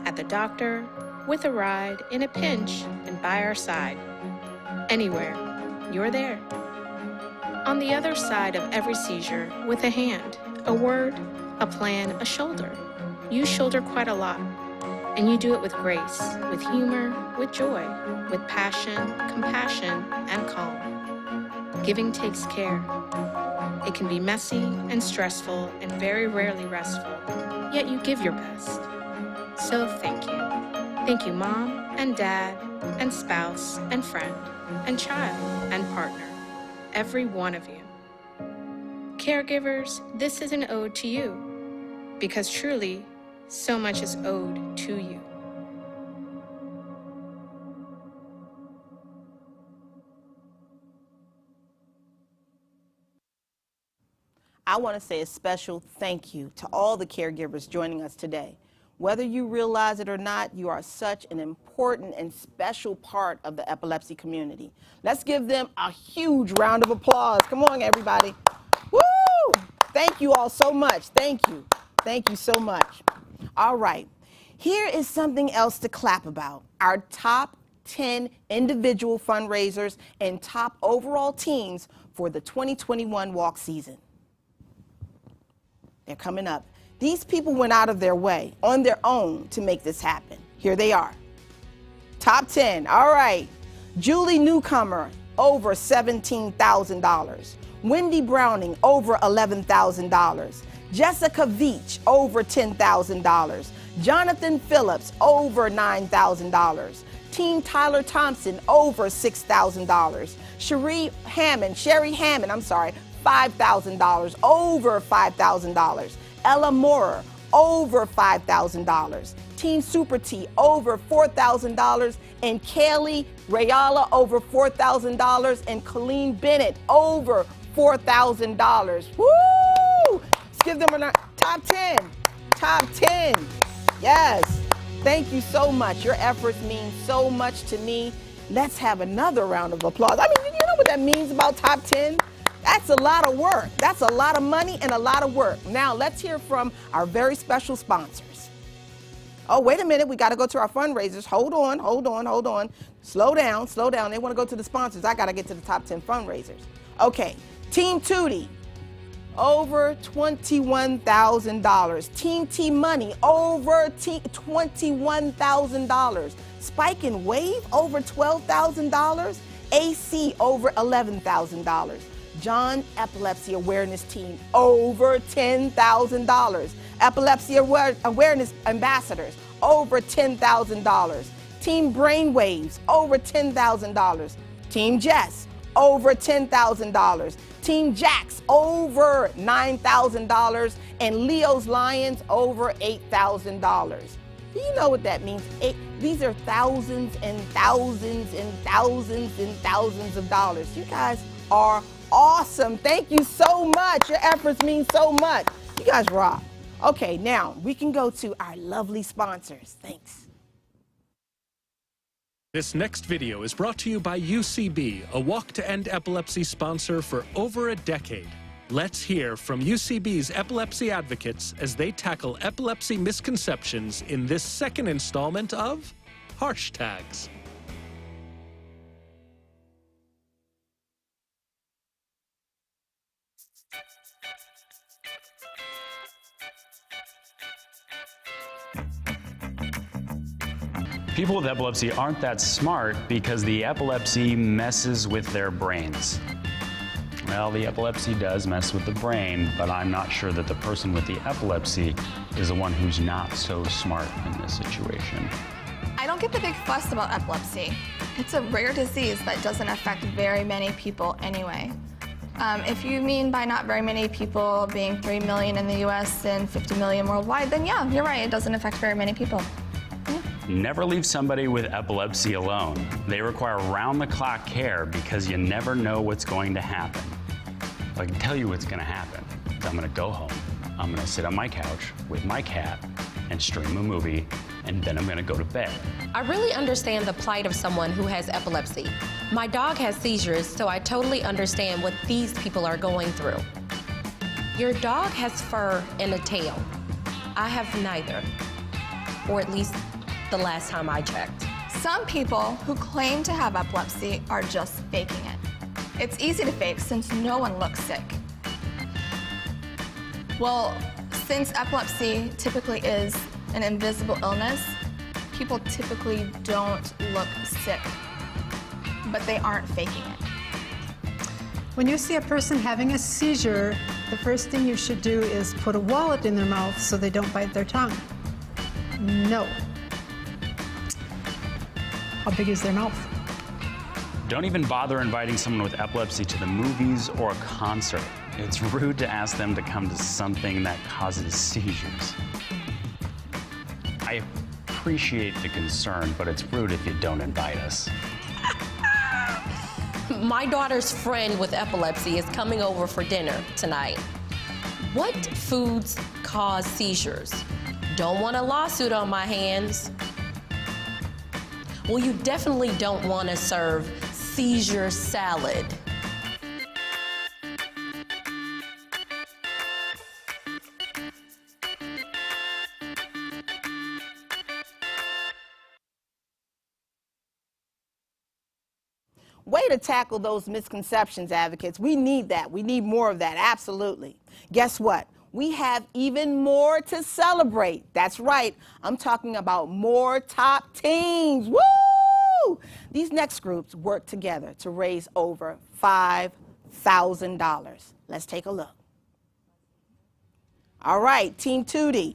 At the doctor, with a ride, in a pinch, and by our side. Anywhere, you're there. On the other side of every seizure, with a hand, a word, a plan, a shoulder. You shoulder quite a lot, and you do it with grace, with humor, with joy, with passion, compassion, and calm. Giving takes care. It can be messy and stressful and very rarely restful, yet you give your best. So thank you. Thank you, Mom and Dad and spouse and friend and child and partner, every one of you. Caregivers, this is an ode to you, because truly, so much is owed to you. I want to say a special thank you to all the caregivers joining us today. Whether you realize it or not, you are such an important and special part of the epilepsy community. Let's give them a huge round of applause. Come on, everybody. Woo! Thank you all so much. Thank you. Thank you so much. All right. Here is something else to clap about. Our top 10 individual fundraisers and top overall teams for the 2021 walk season. They're coming up. These people went out of their way on their own to make this happen. Here they are. Top 10. All right. Julie Newcomer, over $17,000. Wendy Browning, over $11,000. Jessica Veach, over $10,000. Jonathan Phillips, over $9,000. Team Tyler Thompson, over $6,000. Sherry Hammond, $5,000, over $5,000. Ella Moorer, over $5,000. Team Super T, over $4,000. And Kaylee Rayala, over $4,000. And Colleen Bennett, over $4,000. Woo! Let's give them a top 10. Top 10. Yes. Thank you so much. Your efforts mean so much to me. Let's have another round of applause. I mean, you know what that means about top 10? That's a lot of work. That's a lot of money and a lot of work. Now, let's hear from our very special sponsors. Oh, wait a minute. We got to go to our fundraisers. Hold on. Slow down. They want to go to the sponsors. I got to get to the top 10 fundraisers. Okay. Team Tootie, over $21,000. Team T Money, over $21,000. Spike and Wave, over $12,000. AC, over $11,000. John Epilepsy Awareness Team, over $10,000. Epilepsy Awareness Ambassadors, over $10,000. Team Brainwaves, over $10,000. Team Jess, over $10,000. Team Jax, over $9,000. And Leo's Lions, over $8,000. Do you know what that means? These are thousands and thousands and thousands and thousands of dollars. You guys are awesome. Thank you so much. Your efforts mean so much. You guys rock. Okay, now we can go to our lovely sponsors. Thanks. This next video is brought to you by UCB, a Walk to End Epilepsy sponsor for over a decade. Let's hear from UCB's epilepsy advocates as they tackle epilepsy misconceptions in this second installment of Hashtags. People with epilepsy aren't that smart because the epilepsy messes with their brains. Well, the epilepsy does mess with the brain, but I'm not sure that the person with the epilepsy is the one who's not so smart in this situation. I don't get the big fuss about epilepsy. It's a rare disease that doesn't affect very many people anyway. If you mean by not very many people being 3 million in the US and 50 million worldwide, then yeah, you're right, it doesn't affect very many people. Never leave somebody with epilepsy alone. They require round-the-clock care because you never know what's going to happen. I can tell you what's going to happen. I'm going to go home, I'm going to sit on my couch with my cat and stream a movie, and then I'm going to go to bed. I really understand the plight of someone who has epilepsy. My dog has seizures, so I totally understand what these people are going through. Your dog has fur and a tail. I have neither, or at least the last time I checked. Some people who claim to have epilepsy are just faking it. It's easy to fake since no one looks sick. Well, since epilepsy typically is an invisible illness, people typically don't look sick, but they aren't faking it. When you see a person having a seizure, the first thing you should do is put a wallet in their mouth so they don't bite their tongue. No. How big is their mouth? Don't even bother inviting someone with epilepsy to the movies or a concert. It's rude to ask them to come to something that causes seizures. I appreciate the concern, but it's rude if you don't invite us. My daughter's friend with epilepsy is coming over for dinner tonight. What foods cause seizures? Don't want a lawsuit on my hands. Well, you definitely don't want to serve seizure salad. Way to tackle those misconceptions, advocates. We need that. We need more of that, absolutely. Guess what? We have even more to celebrate. That's right. I'm talking about more top teams. Woo! These next groups work together to raise over $5,000. Let's take a look. All right, Team Tootie,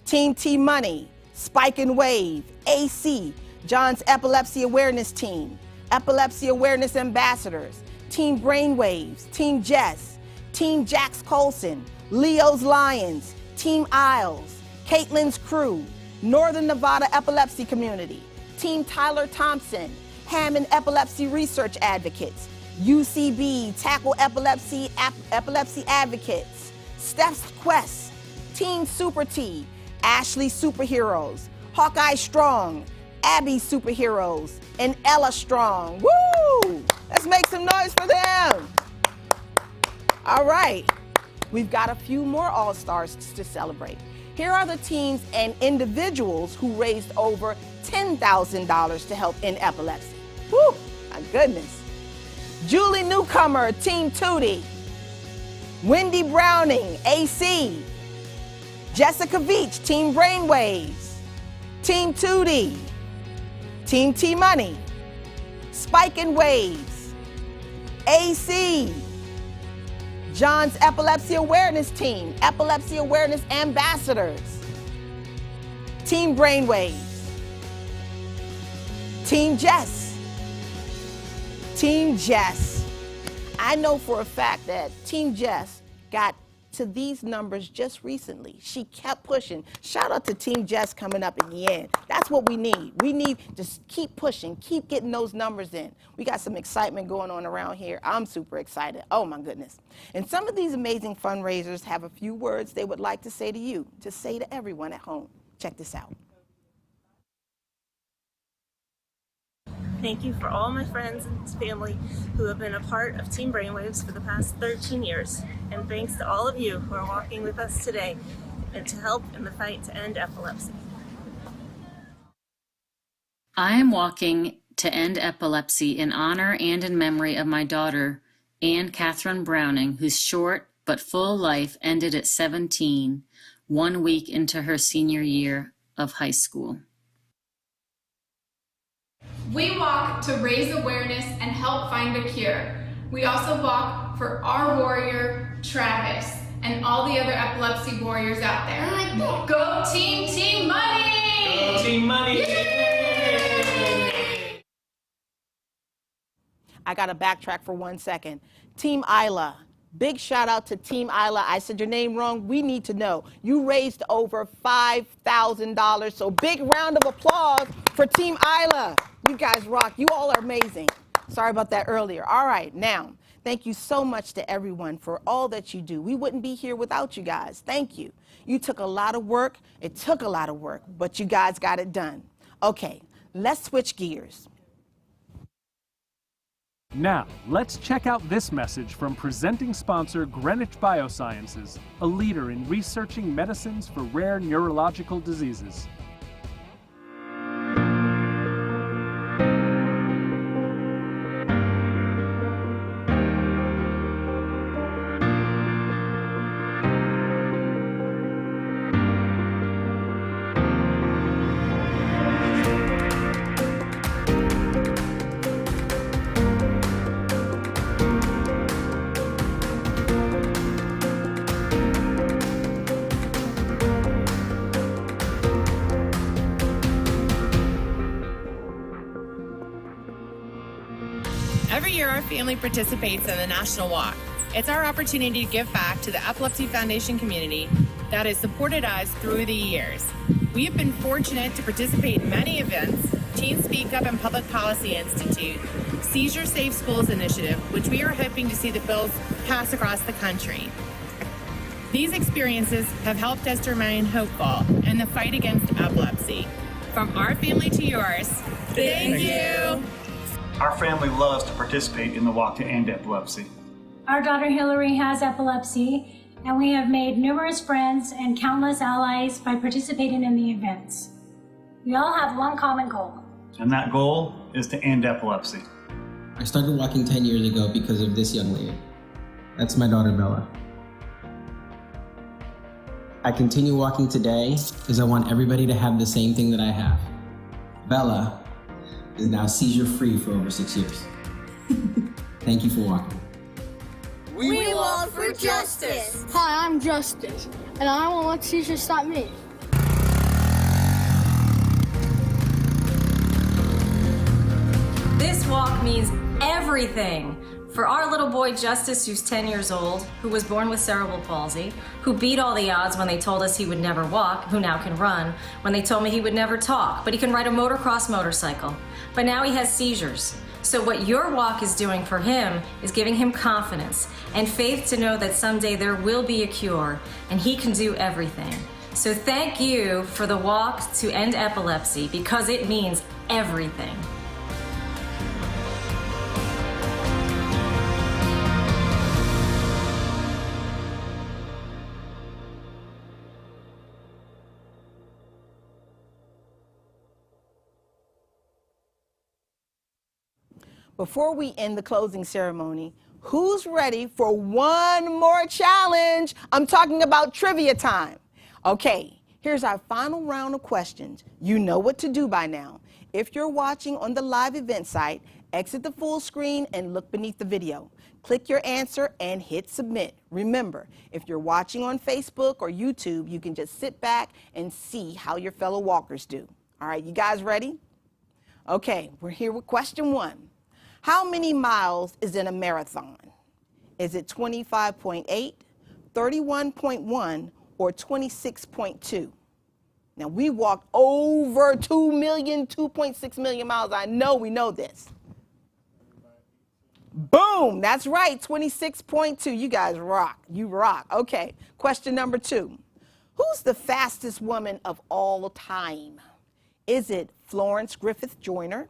Team T-Money, Spike and Wave, AC, John's Epilepsy Awareness Team, Epilepsy Awareness Ambassadors, Team Brainwaves, Team Jess, Team Jax Colson, Leo's Lions, Team Isles, Caitlin's Crew, Northern Nevada Epilepsy Community, Team Tyler Thompson, Hammond Epilepsy Research Advocates, UCB Tackle Epilepsy Advocates, Steph's Quest, Team Super T, Ashley Superheroes, Hawkeye Strong, Abby Superheroes, and Ella Strong. Woo! Let's make some noise for them. All right. We've got a few more All-Stars to celebrate. Here are the teams and individuals who raised over $10,000 to help end epilepsy. Woo, my goodness. Julie Newcomer, Team Tootie. Wendy Browning, AC. Jessica Veach, Team Brainwaves. Team Tootie. Team T-Money. Spike and Waves. AC. John's Epilepsy Awareness Team, Epilepsy Awareness Ambassadors, Team Brainwaves, Team Jess, Team Jess. I know for a fact that Team Jess got to these numbers just recently. She kept pushing. Shout out to Team Jess coming up in the end. That's what we need. We need to keep pushing, keep getting those numbers in. We got some excitement going on around here. I'm super excited. Oh my goodness. And some of these amazing fundraisers have a few words they would like to say to you, to say to everyone at home. Check this out. Thank you for all my friends and family who have been a part of Team Brainwaves for the past 13 years. And thanks to all of you who are walking with us today and to help in the fight to end epilepsy. I am walking to end epilepsy in honor and in memory of my daughter, Anne Catherine Browning, whose short but full life ended at 17, 1 week into her senior year of high school. We walk to raise awareness and help find a cure. We also walk for our warrior, Travis, and all the other epilepsy warriors out there. Go team, team money! Go team money! Yay! I got to backtrack for 1 second. Team Isla. Big shout out to Team Isla. I said your name wrong. We need to know. You raised over $5,000. So big round of applause for Team Isla. You guys rock. You all are amazing. Sorry about that earlier. All right, now, thank you so much to everyone for all that you do. We wouldn't be here without you guys. Thank you. You took a lot of work. It took a lot of work, but you guys got it done. Okay, let's switch gears. Now, let's check out this message from presenting sponsor Greenwich Biosciences, a leader in researching medicines for rare neurological diseases. Every year, our family participates in the National Walk. It's our opportunity to give back to the Epilepsy Foundation community that has supported us through the years. We have been fortunate to participate in many events: Teen Speak Up and Public Policy Institute, Seizure Safe Schools Initiative, which we are hoping to see the bills pass across the country. These experiences have helped us to remain hopeful in the fight against epilepsy. From our family to yours, thank you. Our family loves to participate in the Walk to End Epilepsy. Our daughter Hillary has epilepsy, and we have made numerous friends and countless allies by participating in the events. We all have one common goal. And that goal is to end epilepsy. I started walking 10 years ago because of this young lady. That's my daughter Bella. I continue walking today because I want everybody to have the same thing that I have. Bella is now seizure-free for over 6 years. Thank you for walking. We walk for justice. Hi, I'm Justice, and I won't let seizures stop me. This walk means everything. For our little boy Justice, who's 10 years old, who was born with cerebral palsy, who beat all the odds when they told us he would never walk, who now can run, when they told me he would never talk, but he can ride a motocross motorcycle. But now he has seizures. So what your walk is doing for him is giving him confidence and faith to know that someday there will be a cure and he can do everything. So thank you for the walk to end epilepsy, because it means everything. Before we end the closing ceremony, who's ready for one more challenge? I'm talking about trivia time. Okay, here's our final round of questions. You know what to do by now. If you're watching on the live event site, exit the full screen and look beneath the video. Click your answer and hit submit. Remember, if you're watching on Facebook or YouTube, you can just sit back and see how your fellow walkers do. All right, you guys ready? Okay, we're here with question 1. How many miles is in a marathon? Is it 25.8, 31.1, or 26.2? Now, we walked over 2 million, 2.6 million miles. I know we know this. Boom, that's right, 26.2. You guys rock. You rock. Okay, question number 2. Who's the fastest woman of all time? Is it Florence Griffith Joyner,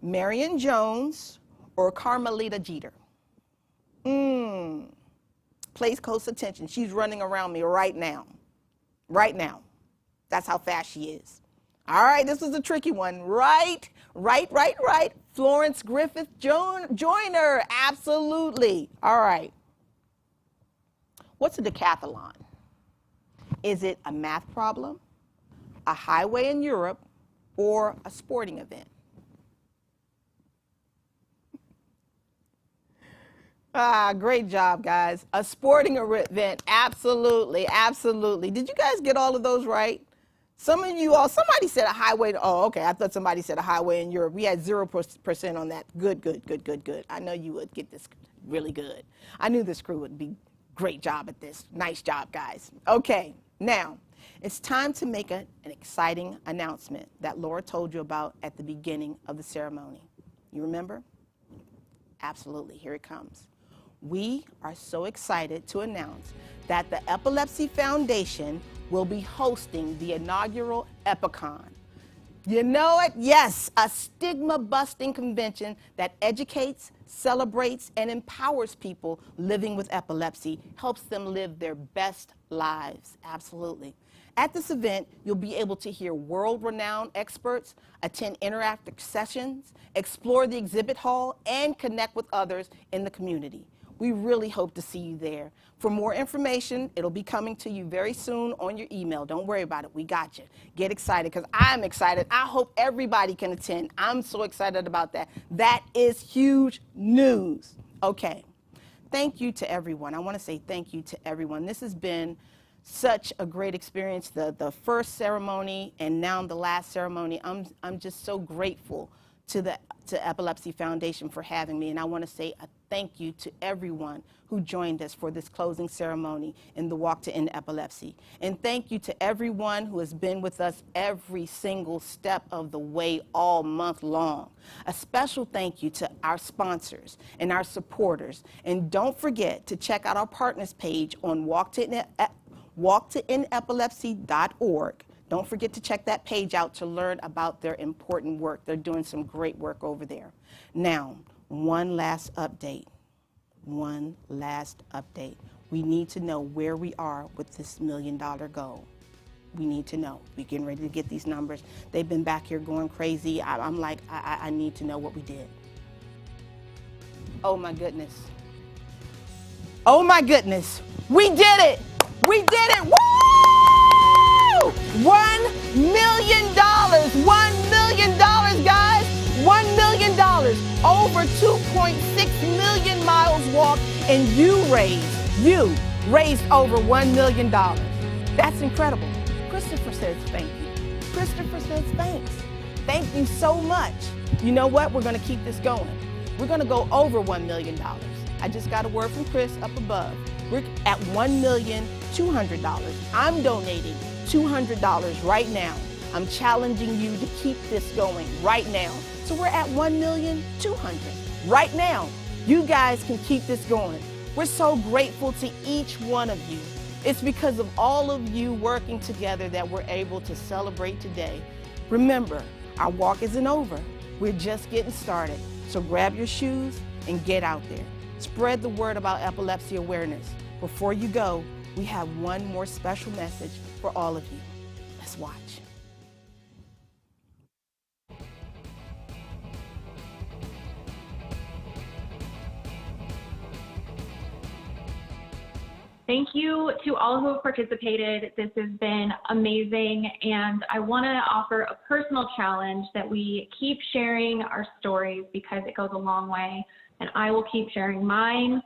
Marion Jones, or Carmelita Jeter? Place close attention. She's running around me right now. Right now. That's how fast she is. All right, this is a tricky one. Right. Florence Griffith Joyner. Absolutely. All right. What's a decathlon? Is it a math problem, a highway in Europe, or a sporting event? Great job, guys. A sporting event, absolutely, absolutely. Did you guys get all of those right? Some of you all, somebody said a highway. Oh, okay, I thought somebody said a highway in Europe. We had 0% on that. Good, good, good, good, good. I know you would get this really good. I knew this crew would be great job at this. Nice job, guys. Okay, now, it's time to make an exciting announcement that Laura told you about at the beginning of the ceremony. You remember? Absolutely, here it comes. We are so excited to announce that the Epilepsy Foundation will be hosting the inaugural Epicon. You know it? Yes, a stigma-busting convention that educates, celebrates, and empowers people living with epilepsy, helps them live their best lives. Absolutely. At this event, you'll be able to hear world-renowned experts, attend interactive sessions, explore the exhibit hall, and connect with others in the community. We really hope to see you there. For more information, it'll be coming to you very soon on your email. Don't worry about it. We got you. Get excited, because I'm excited. I hope everybody can attend. I'm so excited about that. That is huge news. Okay. Thank you to everyone. I want to say thank you to everyone. This has been such a great experience, the first ceremony and now the last ceremony. I'm just so grateful to Epilepsy Foundation for having me, and I want to say a thank you to everyone who joined us for this closing ceremony in the Walk to End Epilepsy. And thank you to everyone who has been with us every single step of the way all month long. A special thank you to our sponsors and our supporters. And don't forget to check out our partners page on walktoendepilepsy.org. Don't forget to check that page out to learn about their important work. They're doing some great work over there. Now, one last update. One last update. We need to know where we are with this $1 million goal. We need to know. We're getting ready to get these numbers. They've been back here going crazy. I'm like, I need to know what we did. Oh my goodness. Oh my goodness. We did it. We did it. Woo! $1 million. $1 million, guys. $1 million. Over 2.6 million miles walked, and you raised over $1 million. That's incredible. Christopher says thank you. Christopher says thanks. Thank you so much. You know what? We're going to keep this going. We're going to go over $1 million. I just got a word from Chris up above. We're at $1,200,000. I'm donating $200 right now. I'm challenging you to keep this going right now. So we're at $1,200,000 right now. You guys can keep this going. We're so grateful to each one of you. It's because of all of you working together that we're able to celebrate today. Remember, our walk isn't over. We're just getting started. So grab your shoes and get out there. Spread the word about epilepsy awareness. Before you go, we have one more special message for all of you. Let's watch. Thank you to all who have participated. This has been amazing, and I want to offer a personal challenge that we keep sharing our stories because it goes a long way, and I will keep sharing mine.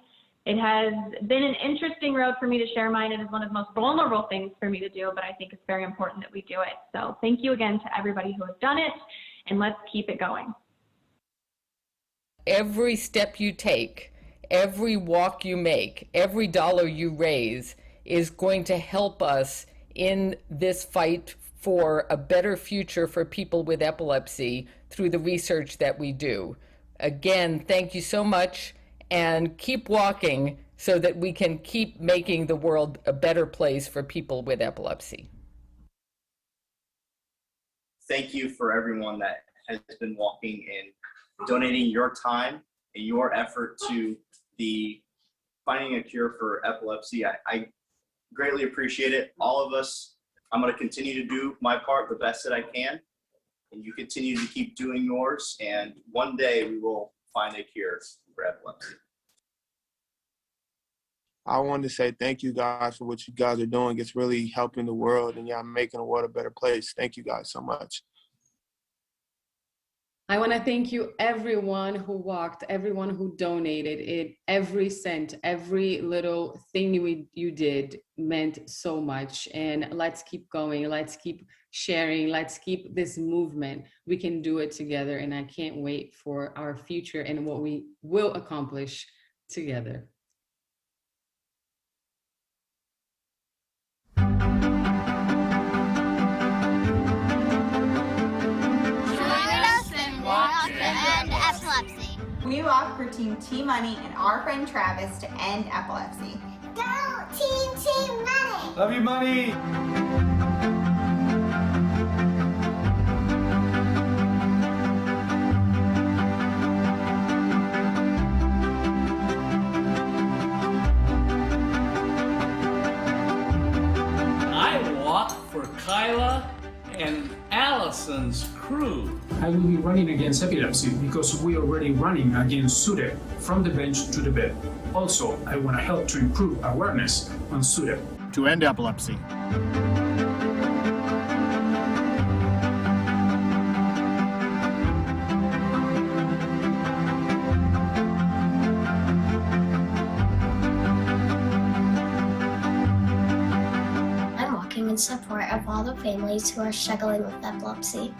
It has been an interesting road for me to share mine. It is one of the most vulnerable things for me to do, but I think it's very important that we do it. So thank you again to everybody who has done it, and let's keep it going. Every step you take, every walk you make, every dollar you raise is going to help us in this fight for a better future for people with epilepsy through the research that we do. Again, thank you so much, and keep walking so that we can keep making the world a better place for people with epilepsy. Thank you for everyone that has been walking and donating your time and your effort to the finding a cure for epilepsy. I greatly appreciate it. All of us, I'm going to continue to do my part the best that I can, and you continue to keep doing yours, and one day we will find a cure for epilepsy. I wanted to say thank you guys for what you guys are doing. It's really helping the world, and y'all making the world a better place. Thank you guys so much. I want to thank you, everyone who walked, everyone who donated it, every cent, every little thing you did meant so much. And let's keep going. Let's keep sharing. Let's keep this movement. We can do it together. And I can't wait for our future and what we will accomplish together. We walk for Team T-Money and our friend Travis to end epilepsy. Go Team T-Money! Love you, Money! I walk for Kyla and Allison's crew. I will be running against epilepsy because we are already running against SUDEP from the bench to the bed. Also, I want to help to improve awareness on SUDEP. To end epilepsy. I'm walking in support of all the families who are struggling with epilepsy.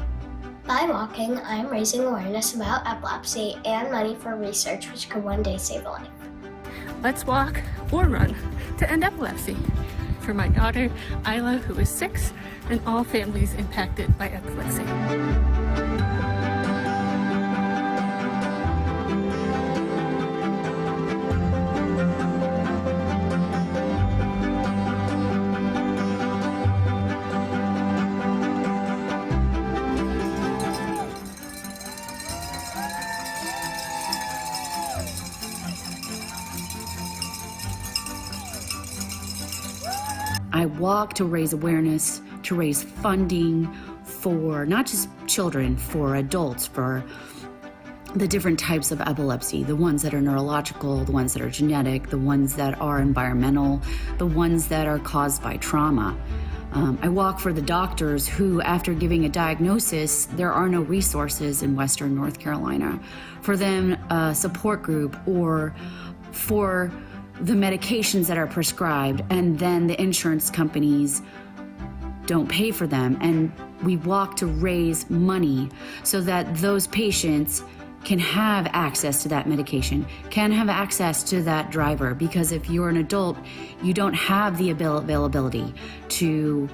By walking, I am raising awareness about epilepsy and money for research which could one day save a life. Let's walk or run to end epilepsy. For my daughter, Isla, who is 6, and all families impacted by epilepsy. I walk to raise awareness, to raise funding for not just children, for adults, for the different types of epilepsy, the ones that are neurological, the ones that are genetic, the ones that are environmental, the ones that are caused by trauma. I walk for the doctors who, after giving a diagnosis, there are no resources in Western North Carolina. For them, a support group, or for the medications that are prescribed, and then the insurance companies don't pay for them. And we walk to raise money so that those patients can have access to that medication, can have access to that driver. Because if you're an adult, you don't have the availability to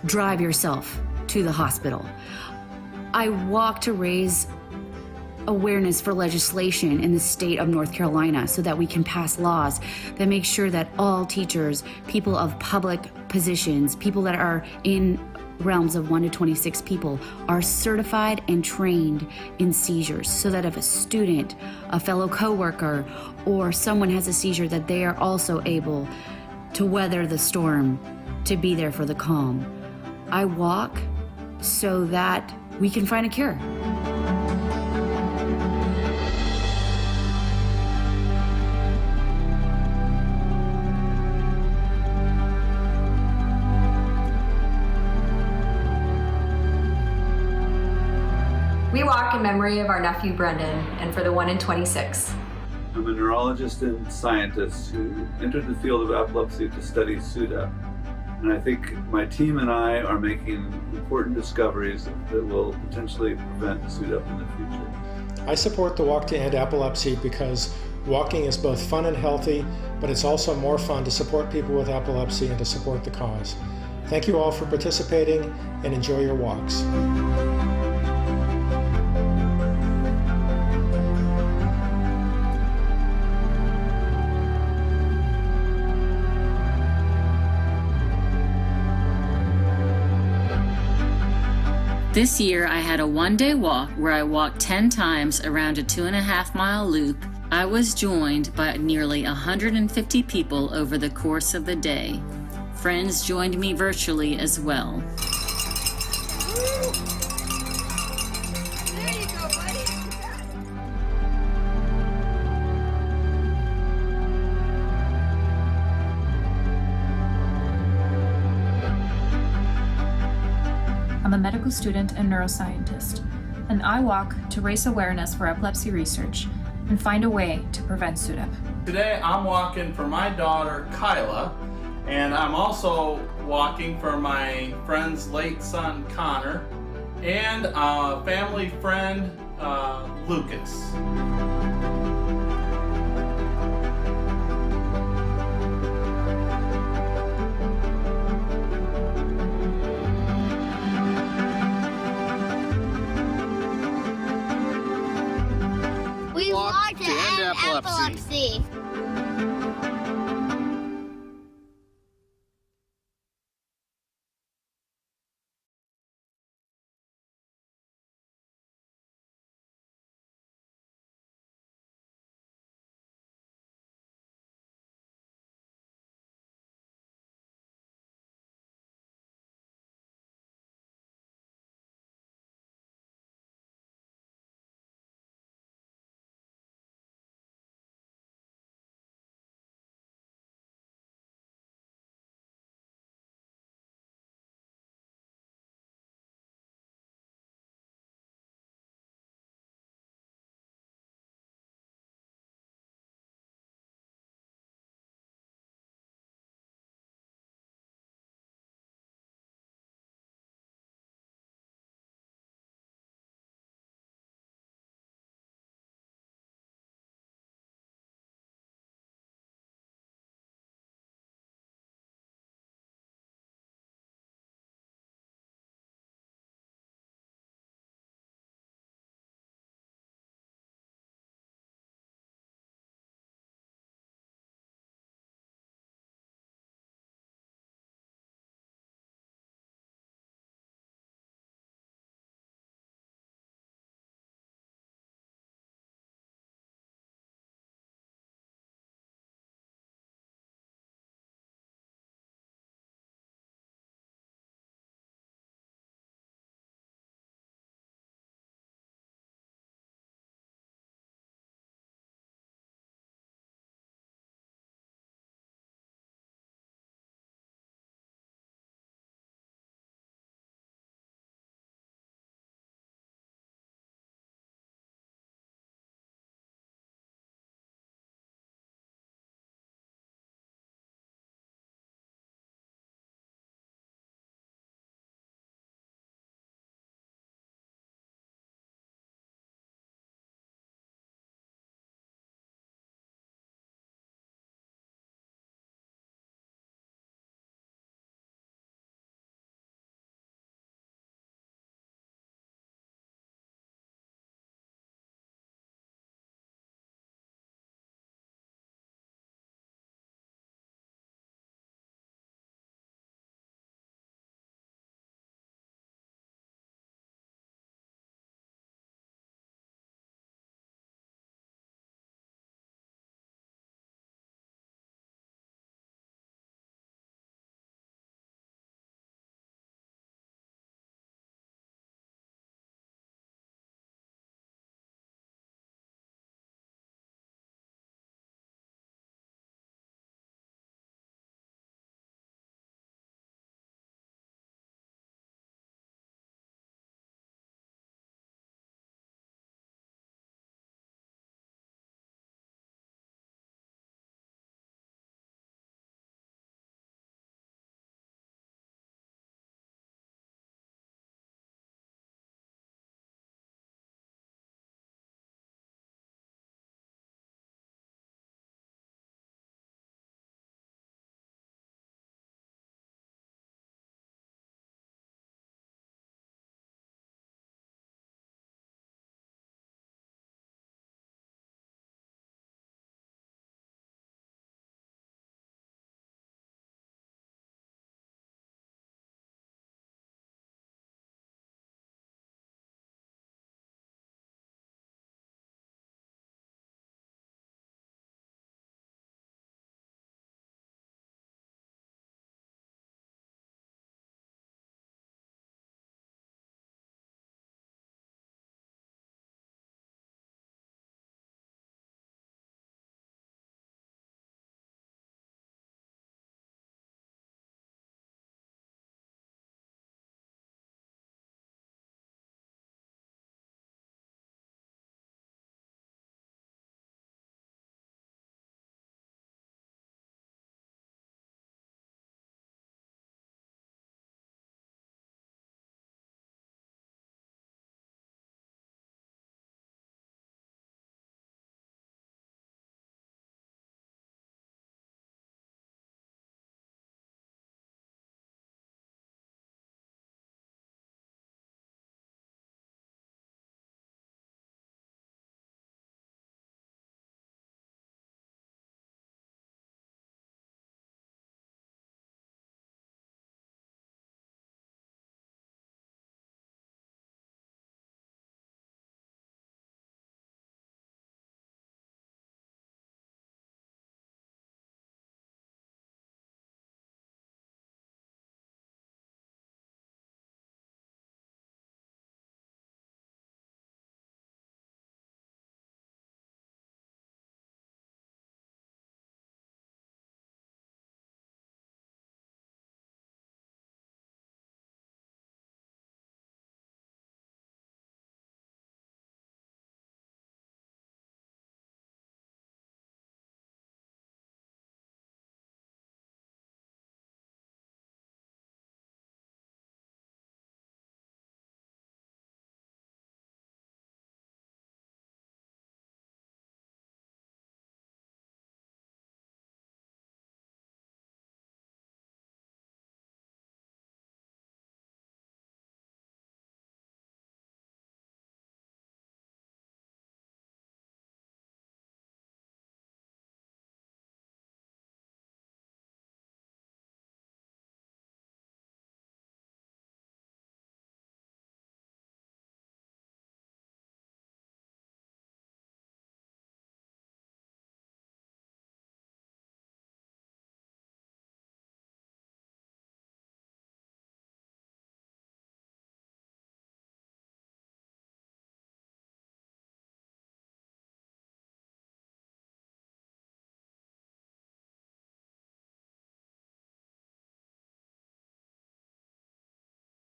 drive yourself to the hospital. I walk to raise awareness for legislation in the state of North Carolina so that we can pass laws that make sure that all teachers, people of public positions, people that are in realms of 1 to 26 people are certified and trained in seizures, so that if a student, a fellow coworker, or someone has a seizure, that they are also able to weather the storm, to be there for the calm. I walk so that we can find a cure. We walk in memory of our nephew Brendan and for the 1 in 26. I'm a neurologist and scientist who entered the field of epilepsy to study SUDEP. And I think my team and I are making important discoveries that will potentially prevent SUDEP in the future. I support the Walk to End Epilepsy because walking is both fun and healthy, but it's also more fun to support people with epilepsy and to support the cause. Thank you all for participating and enjoy your walks. This year, I had a one-day walk where I walked 10 times around a 2.5-mile loop. I was joined by nearly 150 people over the course of the day. Friends joined me virtually as well. There you go, buddy. I'm a medical student and neuroscientist, and I walk to raise awareness for epilepsy research and find a way to prevent SUDEP. Today I'm walking for my daughter Kyla, and I'm also walking for my friend's late son Connor and a family friend Lucas. We walk to end epilepsy.